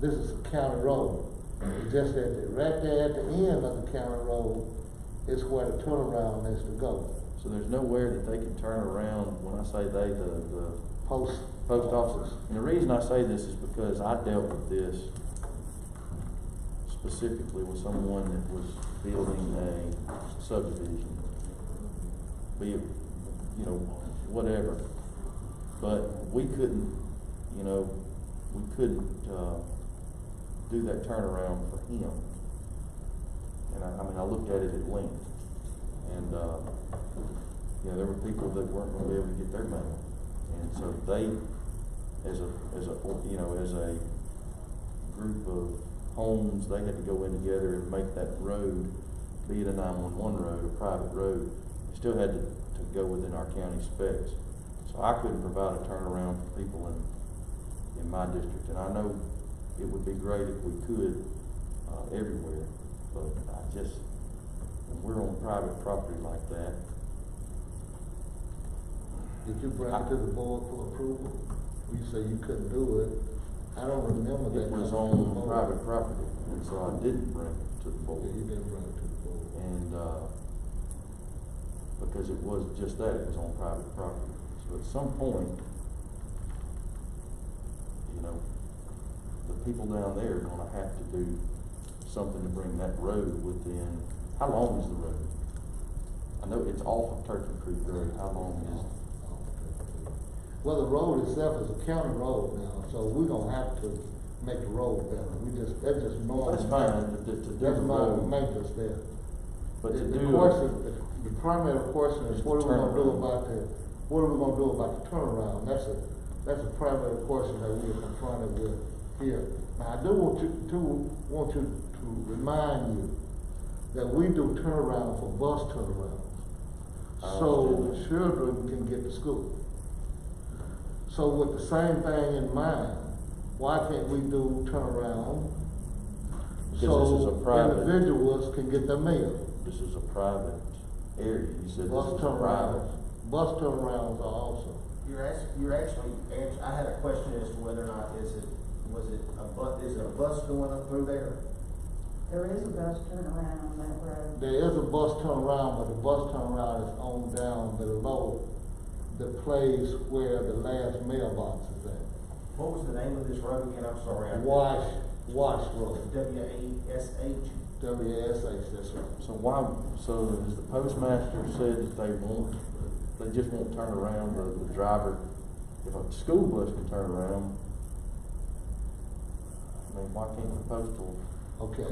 This is a county road. It's just that right there at the end of the county road is where the turnaround is to go. So there's nowhere that they can turn around, when I say they, the Post office. And the reason I say this is because I dealt with this specifically with someone that was building a subdivision, be it, whatever. But we couldn't do that turnaround for him. And I looked at it at length. And, there were people that weren't going to be able to get their mail. And so they, as a group of homes, they had to go in together and make that road, be it a 911 road, a private road, it still had to go within our county specs. So I couldn't provide a turnaround for people in my district. And I know it would be great if we could everywhere, but when we're on private property like that. Did you bring it to the board for approval? You say you couldn't do it. I don't remember that. It was on private property, and so I didn't bring it to the board. Yeah, you didn't bring it to the board. And, because it was just that, it was on private property. So at some point, the people down there are gonna have to do something to bring that road within, how long is the road? I know it's off of Turkey Creek Road, how long is it? Well, the road itself is a county road now, so we're gonna have to make the road better. That's just normal. That's fine, but to do the That's normal road. maintenance there. But to The do. the primary question is what are we gonna do about the turnaround? That's a primary question that we are confronted with here. Now, I do want you to remind you that we do turnaround for bus turnarounds, so the children can get to school. So with the same thing in mind, why can't we do turnaround Because this is a private. individuals can get their mail? This is a private area, you said Bus this is a private. turnarounds are also. You're actually, I had a question as to whether or not is it a bus going up through there? There is a bus turnaround on that road. There is a bus turnaround, but the bus turnaround is on down below the place where the last mailbox is at. What was the name of this road again? I'm sorry. Wash Road. W-A-S-H? WSH, that's right. So has the postmaster said that they just won't turn around, the driver, if a school bus can turn around, I mean, why can't the postal Okay.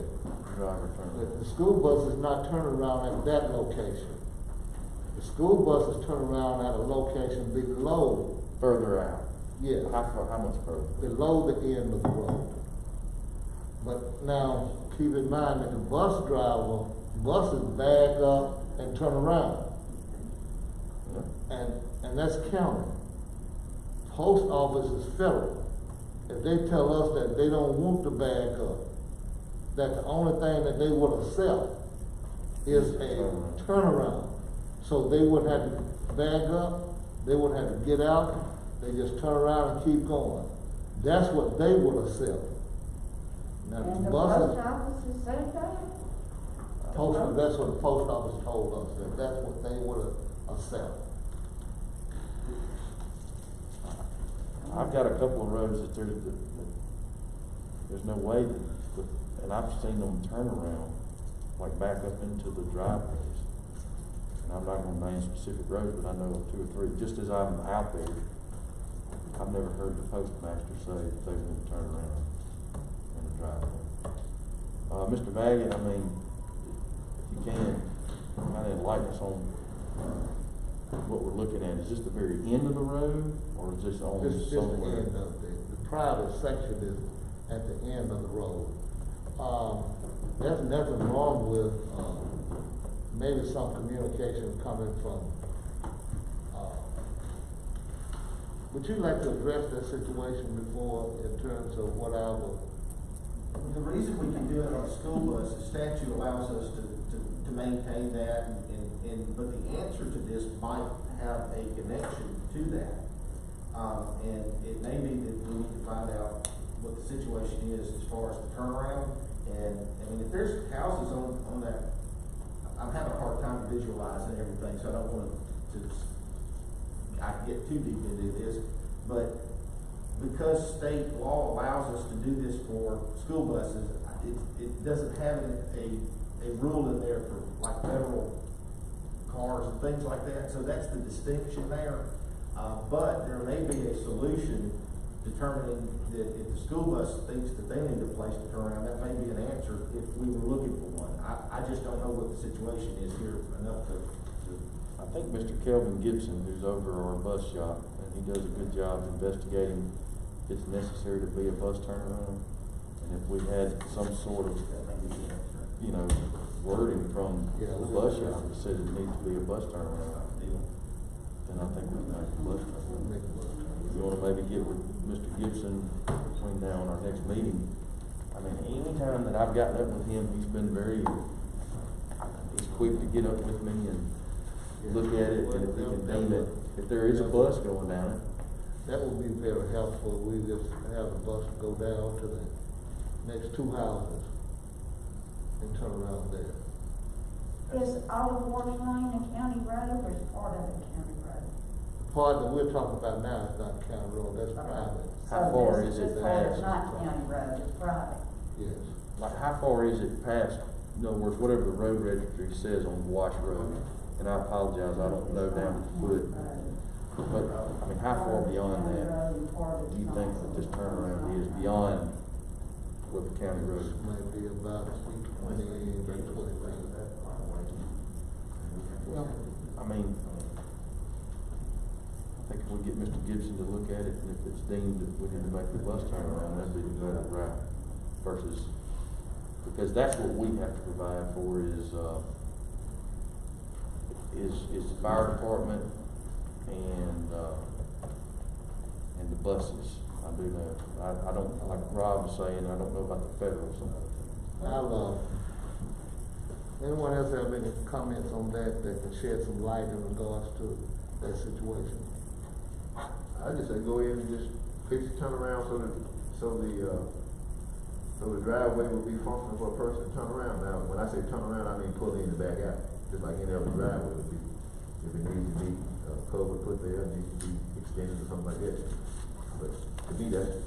driver turn around? The school bus is not turning around at that location. The school bus is turning around at a location below, Further out? yeah, How much further? below the end of the road. But now, keep in mind that the buses back up and turn around. Yeah. And that's county. Post office is federal. If they tell us that they don't want to back up, that the only thing that they would accept is a turnaround. So they wouldn't have to back up, they wouldn't have to get out, they just turn around and keep going. That's what they would accept. Now, And the buses, post office is said that? that's what the post office told us, that that's what they would accept. I've got a couple of roads that there's no way and I've seen them turn around, like back up into the driveways. And I'm not gonna name specific roads, but I know of 2 or 3, just as I'm out there, I've never heard the postmaster say that they want to turn around in the driveway. Mr. Baggett, I mean, if you can, kind of enlighten us on what we're looking at. Is this the very end of the road, or is this on This is the somewhere? end of the private section is at the end of the road. There's nothing wrong with, maybe some communication coming from, would you like to address that situation before, in terms of what I will? The reason we can do it on a school bus, the statute allows us to maintain that, but the answer to this might have a connection to that. And it may be that we need to find out what the situation is as far as the turnaround. And, I mean, if there's houses on that, I'm having a hard time visualizing everything, so I don't want I get too deep into this, but because state law allows us to do this for school buses, it doesn't have a rule in there for like federal cars and things like that, so that's the distinction there. But there may be a solution determining that if the school bus thinks that they need a place to turn around, that may be an answer if we were looking for one. I just don't know what the situation is here enough to I think Mr. Kelvin Gibson, who's over our bus shop, and he does a good job investigating if it's necessary to be a bus turnaround. And if we had some sort of, wording from the bus shop that said it needs to be a bus turnaround, then I think we can make a bus turnaround. You wanna maybe get with Mr. Gibson between now and our next meeting? I mean, any time that I've gotten up with him, he's been he's quick to get up with me and look at it, and if we can deem it, if there is a bus going down it. That would be very helpful. We just have the bus go down to the next 2 houses and turn around there. Is Olive Wash Lane a county road or is part of a county road? The part that we're talking about now is not county road, that's private. How far is it This part past? is not county road, it's private. Yes. Like, how far is it past, in other words, whatever the road registry says on Wash Road? And I apologize, I don't know down to the foot. But, I mean, how far beyond that do you think that this turnaround is beyond what the county road? Might be about 20, maybe 20 miles. Well, I mean, I think if we get Mr. Gibson to look at it, and if it's deemed that we need to make the bus turnaround, that'd be the better route versus, because that's what we have to provide for is the fire department and the buses. I do know. I don't, like Rob was saying, I don't know about the federal side. Anyone else have any comments on that can shed some light in regards to that situation? I just say go ahead and just fix the turnaround so the So the driveway would be functional for a person to turn around. Now, when I say turn around, I mean pull in and back out, just like any other driveway would be. If it needs to be, covered, put there, it needs to be extended or something like that. But to me, that's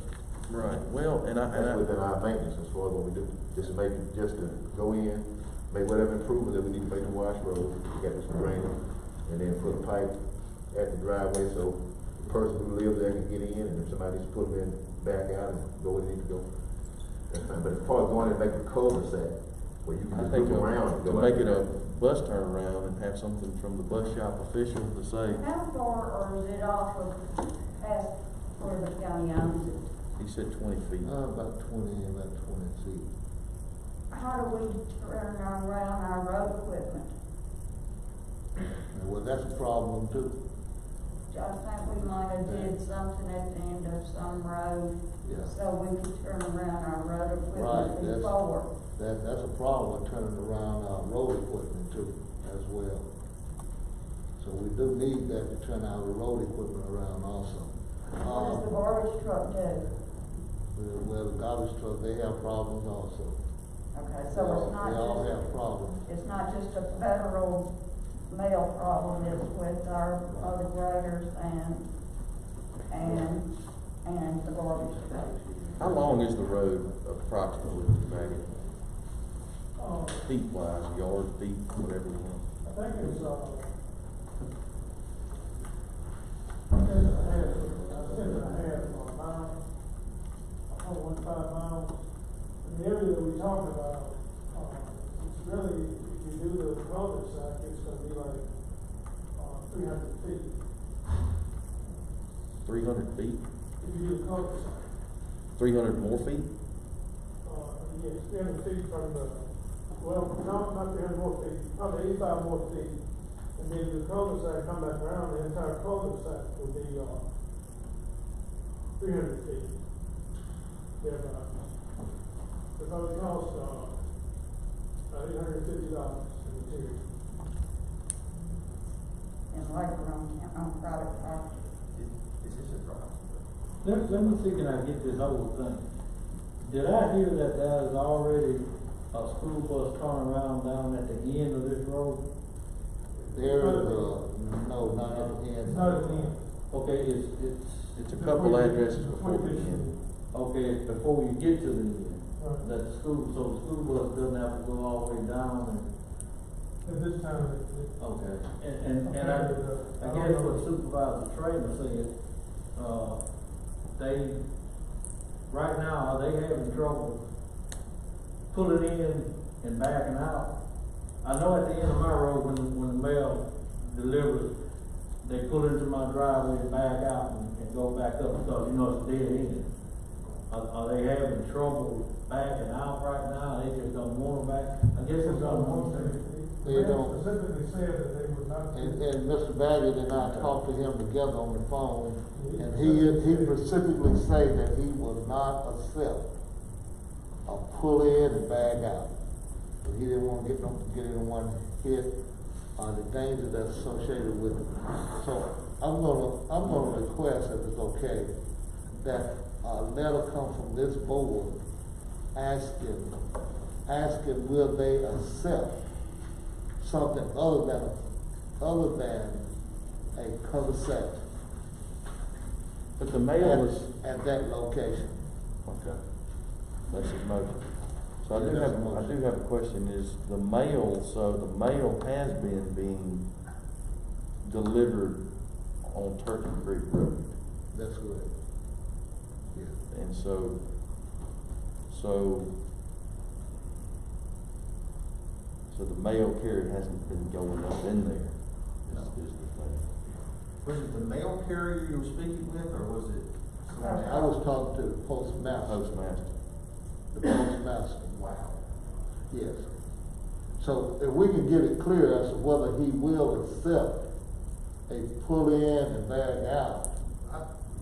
Well, that's within our maintenance as far as what we do. Just to go in, make whatever improvements that we need to make to Wash Road, get this drainage, and then put a pipe at the driveway so the person who lives there can get in, and if somebody needs to put them in, back out and go where they need to go. That's fine. But as far as going and make a cul-de-sac, where you can I just think look around and to go make out it there. a bus turnaround and have something from the bus shop official to say, How far, or is it off of past where the county owns it? he said 20 feet. About 20 feet. How do we turn around our road equipment? Well, that's a problem too. I think we might have did something at the end of some road, Yeah. so we could turn around our road Right, equipment before. That's a problem with turning around our road equipment too, as well. So we do need that to turn our road equipment around also. What does the garbage truck do? Well, the garbage truck, they have problems also. Okay, so it's not They all just, have problems. it's not just a federal mail problem, it's with our other graders and the garbage truck. How long is the road approximately, Maggie? Feet wise, yards, feet, whatever you want. I think it's, I said a half a mile, 1.5 miles. And the area that we talked about, it's really, if you do the cul-de-sac, it's gonna be like, 300 feet. 300 feet? If you do the cul-de-sac, 300 more feet? yes, 300 feet from the, well, not 300 more feet, probably 85 more feet. And then the cul-de-sac, come back around, the entire cul-de-sac will be, 300 feet. Thereby. Because it costs, $850 in material. And labor on private property. Is this a problem? Let me see, can I get this whole thing? Did I hear that there's already a school bus turnaround down at the end of this road? There is no, not at the end. Not at the end. Okay, It's a couple addresses before the end. okay, it's before you get to the end. Right. That the school, so the school bus doesn't have to go all the way down and, At this time, okay. And I guess what Supervisor Trainer said, they, right now, are they having trouble pulling in and backing out? I know at the end of my road, when the mail delivers, they pull into my driveway and back out and go back up because, you know, it's dead end. Are they having trouble backing out right now? They just don't want to back? I guess it's on one thing. They don't. Specifically said that they would not. And Mr. Baggett and I talked to him together on the phone, and he specifically said that he will not accept a pull in and bag out. He didn't want to get anyone hit, the danger that's associated with it. So I'm gonna request, if it's okay, that a letter come from this board asking will they accept something other than a cul-de-sac But the mail is, at that location. okay, that's his motion. So I do have a question, is the mail, so the mail has been being delivered on Turkey Creek Road? That's correct. Yeah. And so the mail carrier hasn't been going up in there, is the thing. Was it the mail carrier you were speaking with, or was it someone I else? was talking to the postmaster. Postmaster. The postmaster. Wow. Yes. So if we can get it clear as to whether he will accept a pull in and bag out,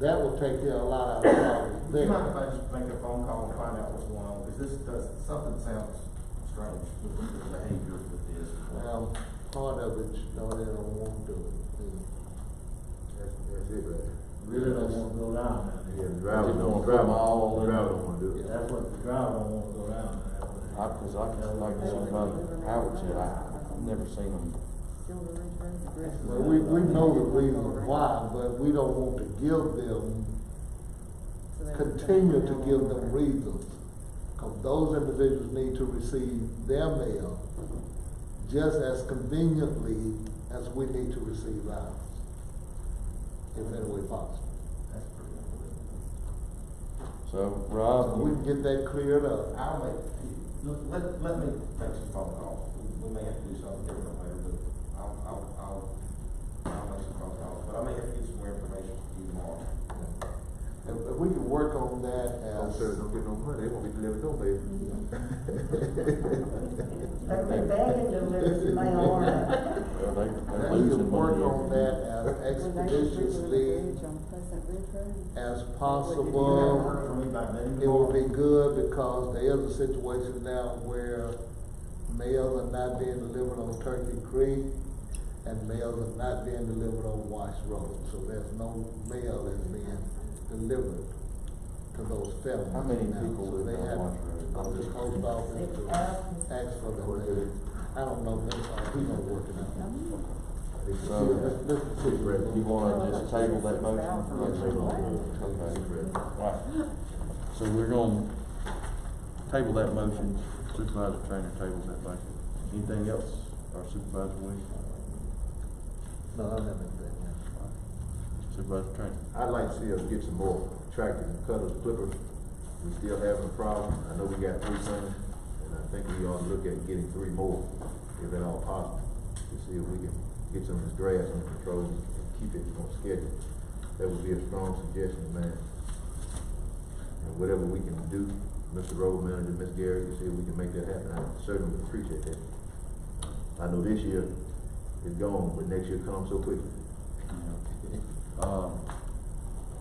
that will take care of a lot of our problems Do you there. mind if I just make a phone call and find out what's going on? Because something sounds strange with the behavior with this. Well, part of it, no, they don't want to do it. That's it right there. really don't want to go down there. Yeah, the driver Just don't, wanna put driver, them all in. driver don't wanna do it. That's what the driver don't want to go down there. Cause like I said about Howard said, I've never seen them. Well, we know the reason why, but we don't want to give them, continue to give them reasons. Cause those individuals need to receive their mail just as conveniently as we need to receive ours, if any way possible. So, So Rob, we can get that cleared up. I'll make, let me make some phone calls. We may have to do something different later, but I'll make some phone calls. But I may have to get some more information from you tomorrow. If we can work on that Don't as. serve, don't get no money, they won't be delivered no mail. They're begging to lose mail order. well, We they're losing can work money. on that as expeditiously as possible. For me by noon. It would be good because there is a situation now where mails are not being delivered on Turkey Creek and mails are not being delivered on Wash Road. So there's no mail that's being delivered to those families. How many now. people So live they on have Wash Road? to go to the post office to ask for the mail. I don't know, he's not working out. So, you wanna just table that motion? Okay. Alright. So we're gonna table that motion, Supervisor Trainer tables that motion. Anything else, our Supervisor Williams? No, I don't have anything. Supervisor Trainer? I'd like to see us get some more tractors and cutters, clippers. We still having a problem. I know we got 3 coming, and I think we ought to look at getting 3 more, if at all possible, to see if we can get some of this grass under control and keep it on schedule. That would be a strong suggestion, man. And whatever we can do, Mr. Road Manager, Ms. Gary, to see if we can make that happen. I certainly would appreciate that. I know this year is gone, but next year comes so quickly.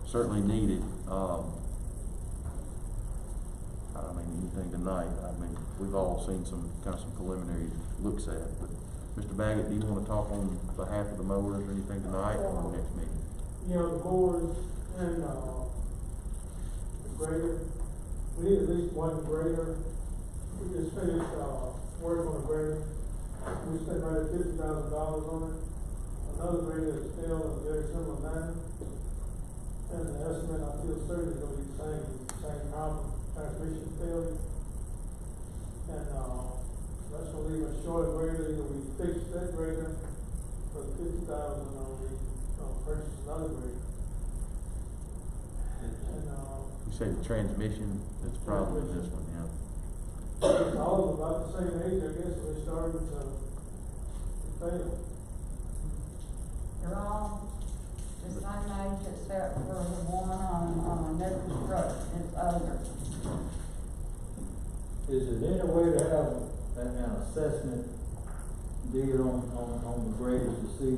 Certainly needed. I mean, anything tonight, I mean, we've all seen some preliminary looks at, but Mr. Baggett, do you wanna talk on behalf of the mowers or anything tonight or the next meeting? You know, the boards and, the grader, we need at least one grader. We just finished, work on a grader. We spent right at $50,000 on it. Another grader is still in a very similar manner. And the estimate, I feel certain is gonna be the same problem, transmission failure. And, that's gonna leave us short of grader, either we fix that grader for $50,000 or we, purchase another grader. And, You say the transmission is the problem with this one, yeah? it's all about the same age, I guess, when they started to fail. They're all the same age except for the one on new construction, it's older. Is there any way to have an assessment deal on the graders to see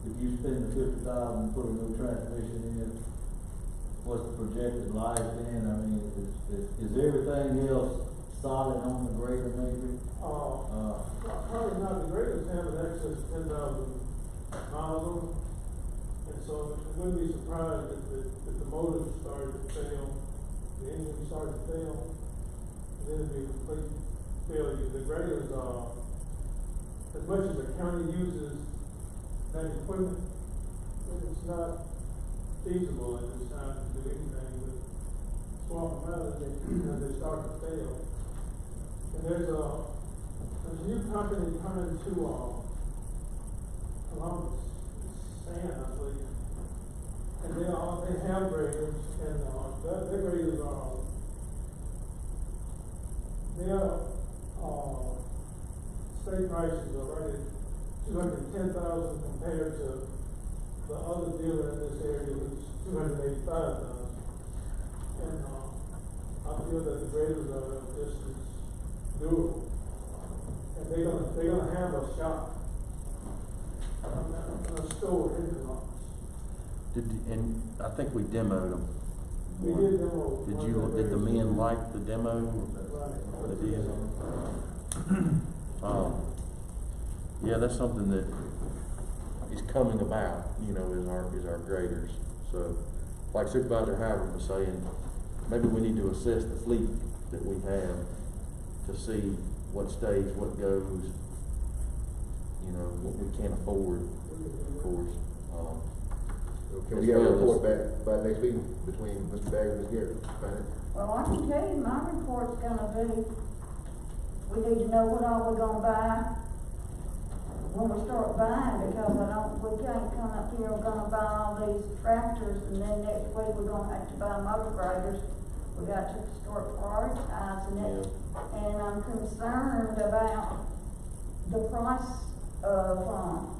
if you spend the $50,000 and put a new transmission in, what's the projected life then? I mean, is everything else solid on the grader maybe? Probably not, the graders have an excess of 10,000 miles on them. And so it wouldn't be surprised if the motor started to fail, the engine started to fail, and then it'd be a complete failure. The graders as much as the county uses that equipment, it's not feasible at this time to do anything with swap them out as they start to fail. And there's a new company coming to Columbus, Sand, I believe. And they have graders, and their graders are state prices are right at $210,000 compared to the other dealer in this area, which is $285,000. And I feel that the graders are just as doable. And they're gonna have a shop, a store in Columbus. And I think we demoed them. We did demo. Did the men like the demo? Right. They did. Yeah, that's something that is coming about, is our graders. So like Supervisor Howard was saying, maybe we need to assess the fleet that we have to see what stays, what goes, you know, what we can't afford, of course. Can we as get a well report as- back by next meeting between Mr. Baggs and Ms. Garrett? Well, I can tell you, my report's gonna be, we need to know what all we're gonna buy when we start buying, because we can't come up here, we're gonna buy all these tractors, and then next week we're gonna have to buy motor graders. We got to start prioritizing it, and I'm concerned about the price of,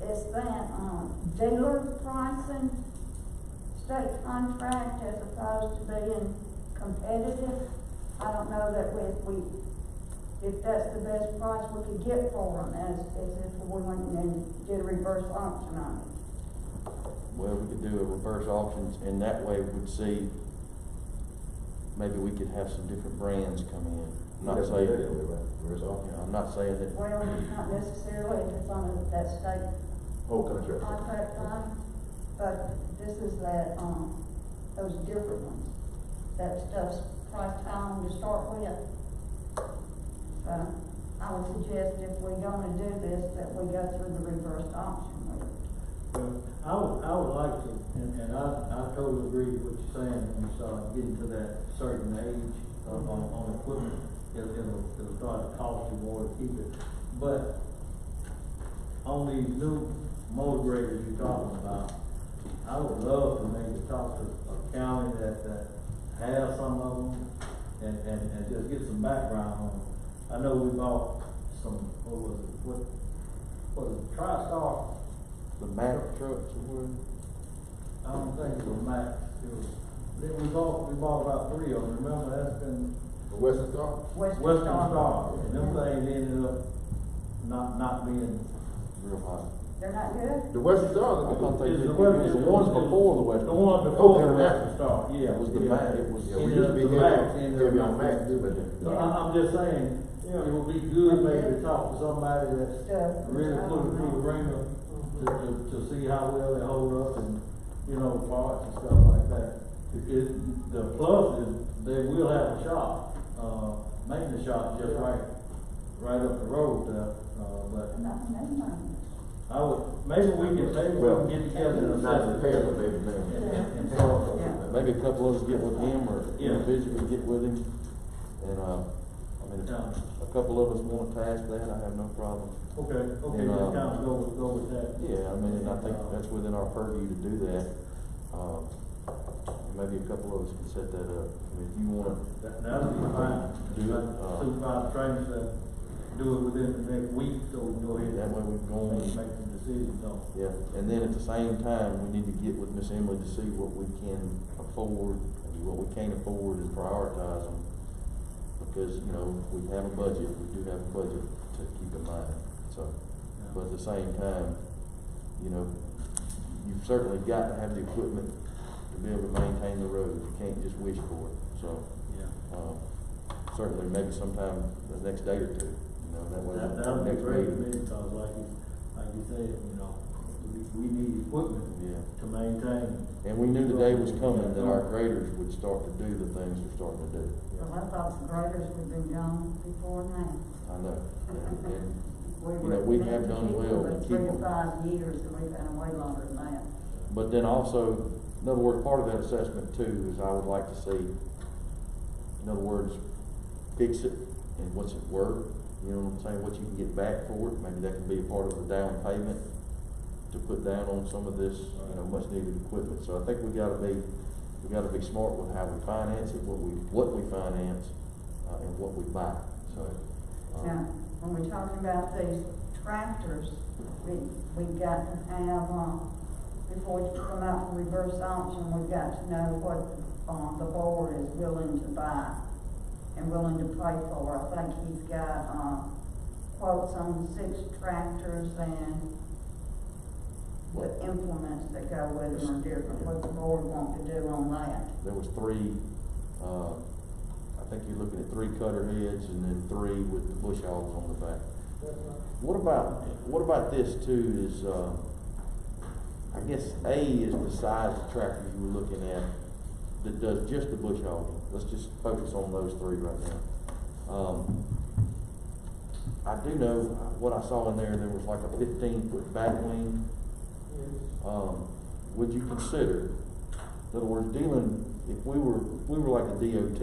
is that, dealer pricing, state contract as opposed to being competitive. I don't know that if that's the best price we could get for them, as if we went and did a reverse auction on it. Well, we could do a reverse auctions, and that way we'd see, maybe we could have some different brands come in. I'm not saying, I'm not saying that. Well, not necessarily if it's on that state Oh, contract. contract line, but this is that, those different ones. That stuff's priced high to start with. So, I would suggest if we're gonna do this, that we go through the reverse auction with it. Well, I would like to, and I totally agree with what you're saying, when you start getting to that certain age on equipment, it'll start to cost you more to keep it. But on these new motor graders you're talking about, I would love to maybe talk to a county that has some of them and just get some background on them. I know we bought some, what was it, TriStar? The Mack trucks or what? I don't think it was Max. We bought about 3 of them. Remember, that's been The Western Star? Western Star. And them things ended up not being Real high. They're not good? The Western Star, I thought they It's did, the it was the ones Western- before the Western. The one before the Okay. Western Star, yeah. It was the Mack, it was. yeah, we used to be The Max, heavy on Max too, but. So I'm just saying, it would be good maybe to talk to somebody that's really put it through the ringer to see how well they hold up and, you know, parts and stuff like that. The plus is they will have a shop, maintenance shop just right up the road there, but Not many money. I would, maybe we can get together and Not assess repair, it. but maybe, And talk. Maybe a couple of us get with him or Yeah. individually get with him. And, I mean, if a couple of us want to task that, I have no problem. Okay, And, just kind of go with that. Yeah, I mean, and I think that's within our purview to do that. Maybe a couple of us can set that up. I mean, if you wanna. That'll be fine. Do it, Supervisor training said, do it within the next week, so we can go ahead That way we can go on. and make some decisions on it. Yeah, and then at the same time, we need to get with Miss Emily to see what we can afford, and what we can't afford and prioritize them. Because, you know, we have a budget, we do have a budget to keep in mind, so. But at the same time, you know, you've certainly got to have the equipment to be able to maintain the road. You can't just wish for it, so. Yeah. Certainly maybe sometime the next day or two, you know, that way. That'll be next great to meeting. me, because like you said, you know, we need equipment Yeah. to maintain. And we knew the day was coming that our graders would start to do the things they're starting to do. Well, I thought the graders would be gone before now. I know. And, We you know, we were have done well to for keep 3 to them. 5 years, and we've been way longer than that. But then also, in other words, part of that assessment too is I would like to see, in other words, fix it and what's it worth. You know what I'm saying? What you can get back for it. Maybe that can be a part of the down payment to put down on some of this, you know, much needed equipment. So I think we gotta be smart with how we finance it, what we finance, and what we buy. So. Now, when we're talking about these tractors, we've got to have, before we come out for reverse auction, we've got to know what, the board is willing to buy and willing to pay for. I think he's got, quotes on 6 tractors and the implements that go with them are different, what the board want to do on that. There was 3, I think you're looking at 3 cutter heads and then 3 with the bush hogs on the back. What about this too is, I guess A is besides the tractor you were looking at that does just the bush hogging. Let's just focus on those three right now. I do know what I saw in there was like a 15-foot back wing. Would you consider, in other words, dealing, if we were like a DOT,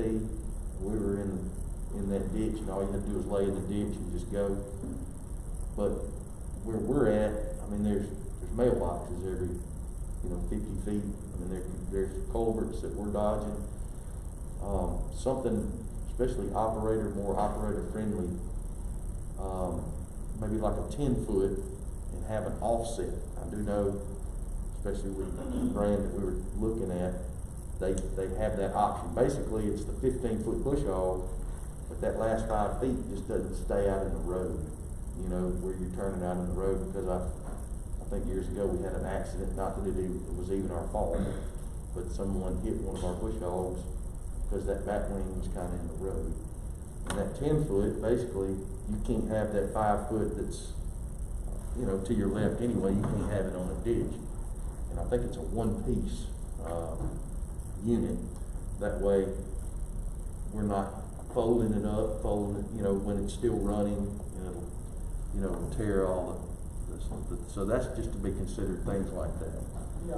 we were in that ditch and all you had to do is lay in the ditch and just go. But where we're at, I mean, there's mailboxes every, 50 feet. I mean, there's culverts that we're dodging. Something, especially more operator friendly, maybe like a 10-foot and have an offset. I do know, especially with the brand that we were looking at, they have that option. Basically, it's the 15-foot bush hog, but that last 5 feet just doesn't stay out in the road, where you're turning out in the road, because I think years ago we had an accident, not that it was even our fault, but someone hit one of our bush hogs because that back wing was kind of in the road. And that 10-foot, basically, you can't have that 5 foot that's, to your left anyway. You can't have it on a ditch. And I think it's a one-piece unit. That way, we're not folding it up, when it's still running, it'll tear all so that's just to be considered, things like that. Yeah,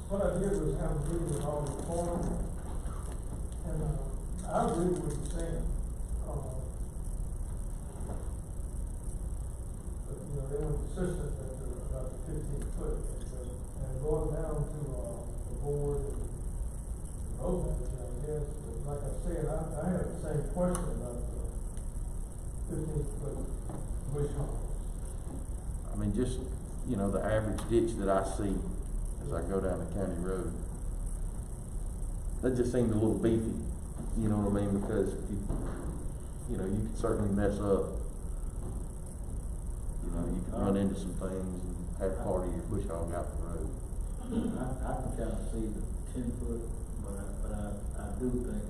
what I did was have a meeting with all the foremen, and I agree with what you're saying. But, they were consistent at about the 15-foot, and going down to the board and the road manager, I guess. But like I said, I had the same question about the 15-foot bush hog. I mean, just, the average ditch that I see as I go down the county road, that just seemed a little beefy, you know what I mean? Because, you could certainly mess up. You could run into some things and have part of your bush hog out the road. I can kind of see the 10-foot, but I do think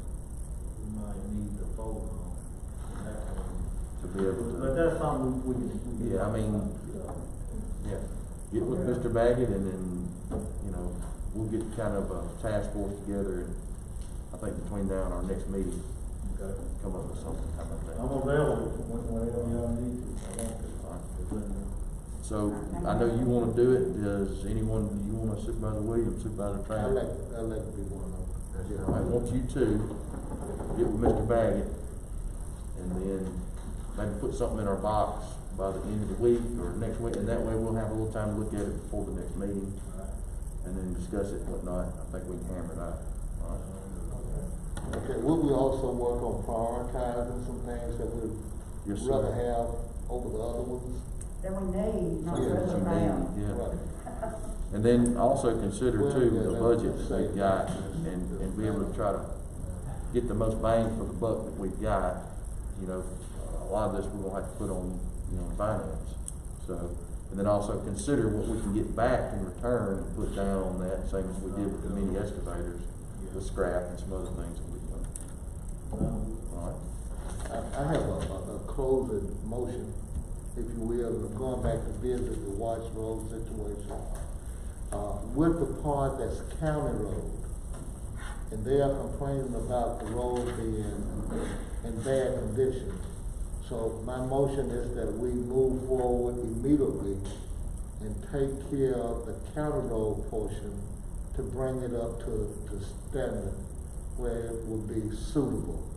we might need the fold on that one. To be able to. But that's something we can. Yeah, I mean, get with Mr. Baggett and then, we'll get kind of a task force together, and I think between now and our next meeting, come up with something. How about that? I'm available whenever y'all need to. So, I know you wanna do it. Do you want Supervisor Williams, Supervisor Trainer? I'd like to be one of them. I want you to get with Mr. Baggett, and then maybe put something in our box by the end of the week or next week, and that way we'll have a little time to look at it before the next meeting, and then discuss it and whatnot. I think we can hammer it out. All right. Okay, will we also work on prioritizing some things that we'd Yes, rather sir. have over the other ones? That we need, not Yeah, rather than. yeah. Right. And then also consider Well, too, yeah, the that- budget that's that they've safe. got, and be able to try to get the most bang for the buck that we've got. A lot of this we're gonna have to put on, finance. So, and then also consider what we can get back in return and put down on that, same as we did with the mini excavators, the scrap and some other things that we've done. All right. I have a closing motion, if you will, going back to visit the Watts Road situation. With the part that's county road, and they are complaining about the road being in bad condition. So my motion is that we move forward immediately and take care of the county road portion to bring it up to standard where it will be suitable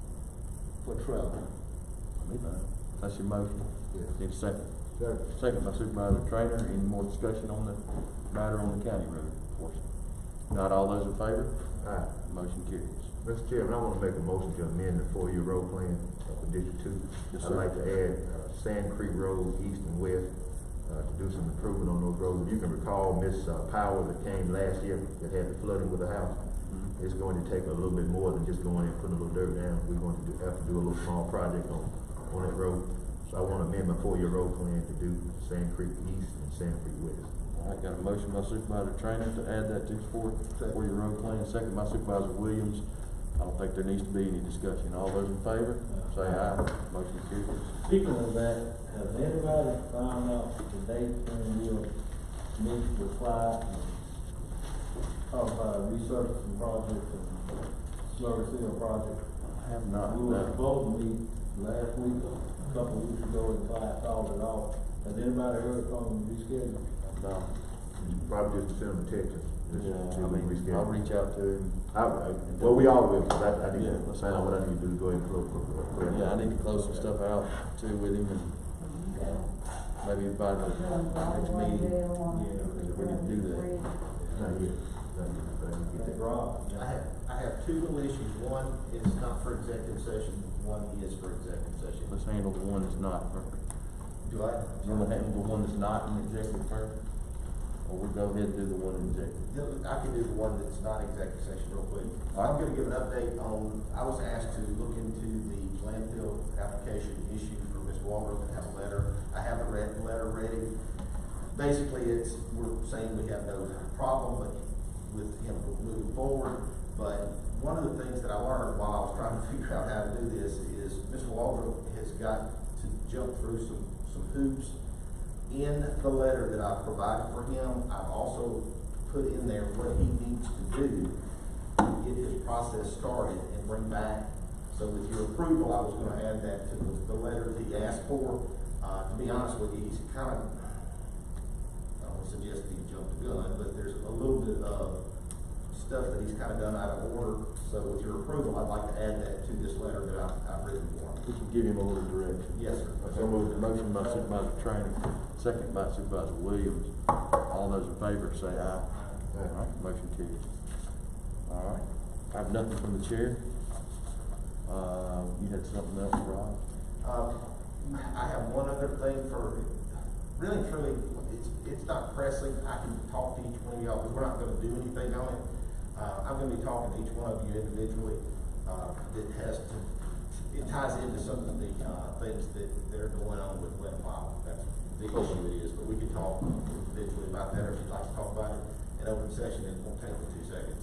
for travel. That's your motion. Yes. Need a second? Second by Supervisor Trainer. Any more discussion on the matter on the county road portion? Not all those in favor? Aye. Motion carries. Mr. Chairman, I want to make a motion to amend the 4-year road plan for District 2. Yes, I'd sir. like to add Sand Creek Road, east and west, to do some improvement on those roads. If you can recall, Miss Power that came last year that had the flooding with the house, it's going to take a little bit more than just going in and putting a little dirt down. We're going to have to do a little small project on that road. So I want to amend my 4-year road plan to do Sand Creek East and Sand Creek West. All right, got a motion by Supervisor Trainer to add that to the 4-year road plan, second by Supervisor Williams. I don't think there needs to be any discussion. All those in favor, say aye. Motion carries. Speaking of that, has anybody found out the date when we'll meet with Clyde and talk about resurfacing projects and slurry seal project? I have not. We were supposed to meet last week, a couple of weeks ago, and Clyde called it off. Has anybody heard from reschedule? No. Probably just send them a text. Yeah, I mean, I'll reach out to him. Well, we all will, 'cause I need Yeah, to let's find out all- what I need to do to go ahead and close. Yeah, I need to close some stuff out too with him and maybe by the next meeting. We need to do that. Not yet. Not yet, but I need to get that. Rob? I have two little issues. One is not for executive session, one is for executive session. Let's handle the one that's not first. Do I? You wanna handle the one that's not in executive first? Or we'll go ahead and do the one in executive? Yeah, I can do the one that's not executive session real quick. I'm gonna give an update on, I was asked to look into the landfill application issue for Ms. Walker and have a letter. I have the letter ready. Basically, we're saying we have no problem with him moving forward. But one of the things that I learned while I was trying to figure out how to do this is Mr. Waldrop has got to jump through some hoops. In the letter that I provided for him, I've also put in there what he needs to do to get his process started and bring back. So with your approval, I was gonna add that to the letter that he asked for. To be honest with you, he's kind of, I don't suggest that he jumped the gun, but there's a little bit of stuff that he's kind of done out of order. So with your approval, I'd like to add that to this letter that I've written for him. We can give him a little direction. Yes, sir. So moved. Motion by Supervisor Trainer, second by Supervisor Williams. All those in favor say aye. All right, motion carries. All right, I have nothing from the chair. You had something else, Rob? I have one other thing for, really and truly, it's not pressing. I can talk to each one of y'all, but we're not gonna do anything on it. I'm gonna be talking to each one of you individually. It ties into some of the things that are going on with lead file. That's the issue it is, but we can talk individually about that, or if you'd like to talk about it in open session, it won't take but 2 seconds.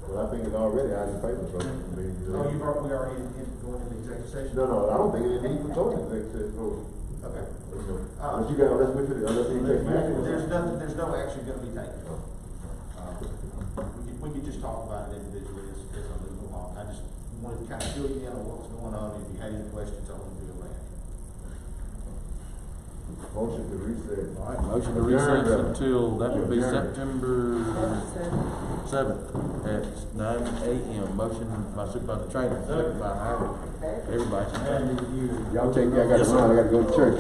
Well, I think it's already out in paper, so. Oh, we already going into executive session? No, I don't think it needs to go into executive session. Okay. Unless he takes action. There's no action gonna be taken. We could just talk about it individually as I move along. I just wanted to kind of fill you in on what was going on. If you had any questions, I want to do that. Motion to reset. All right, motion to recess until, that would be September 7th at 9 a.m. Motion by Supervisor Trainer, second by Howard. Everybody. Y'all take care, I gotta run, I gotta go to church.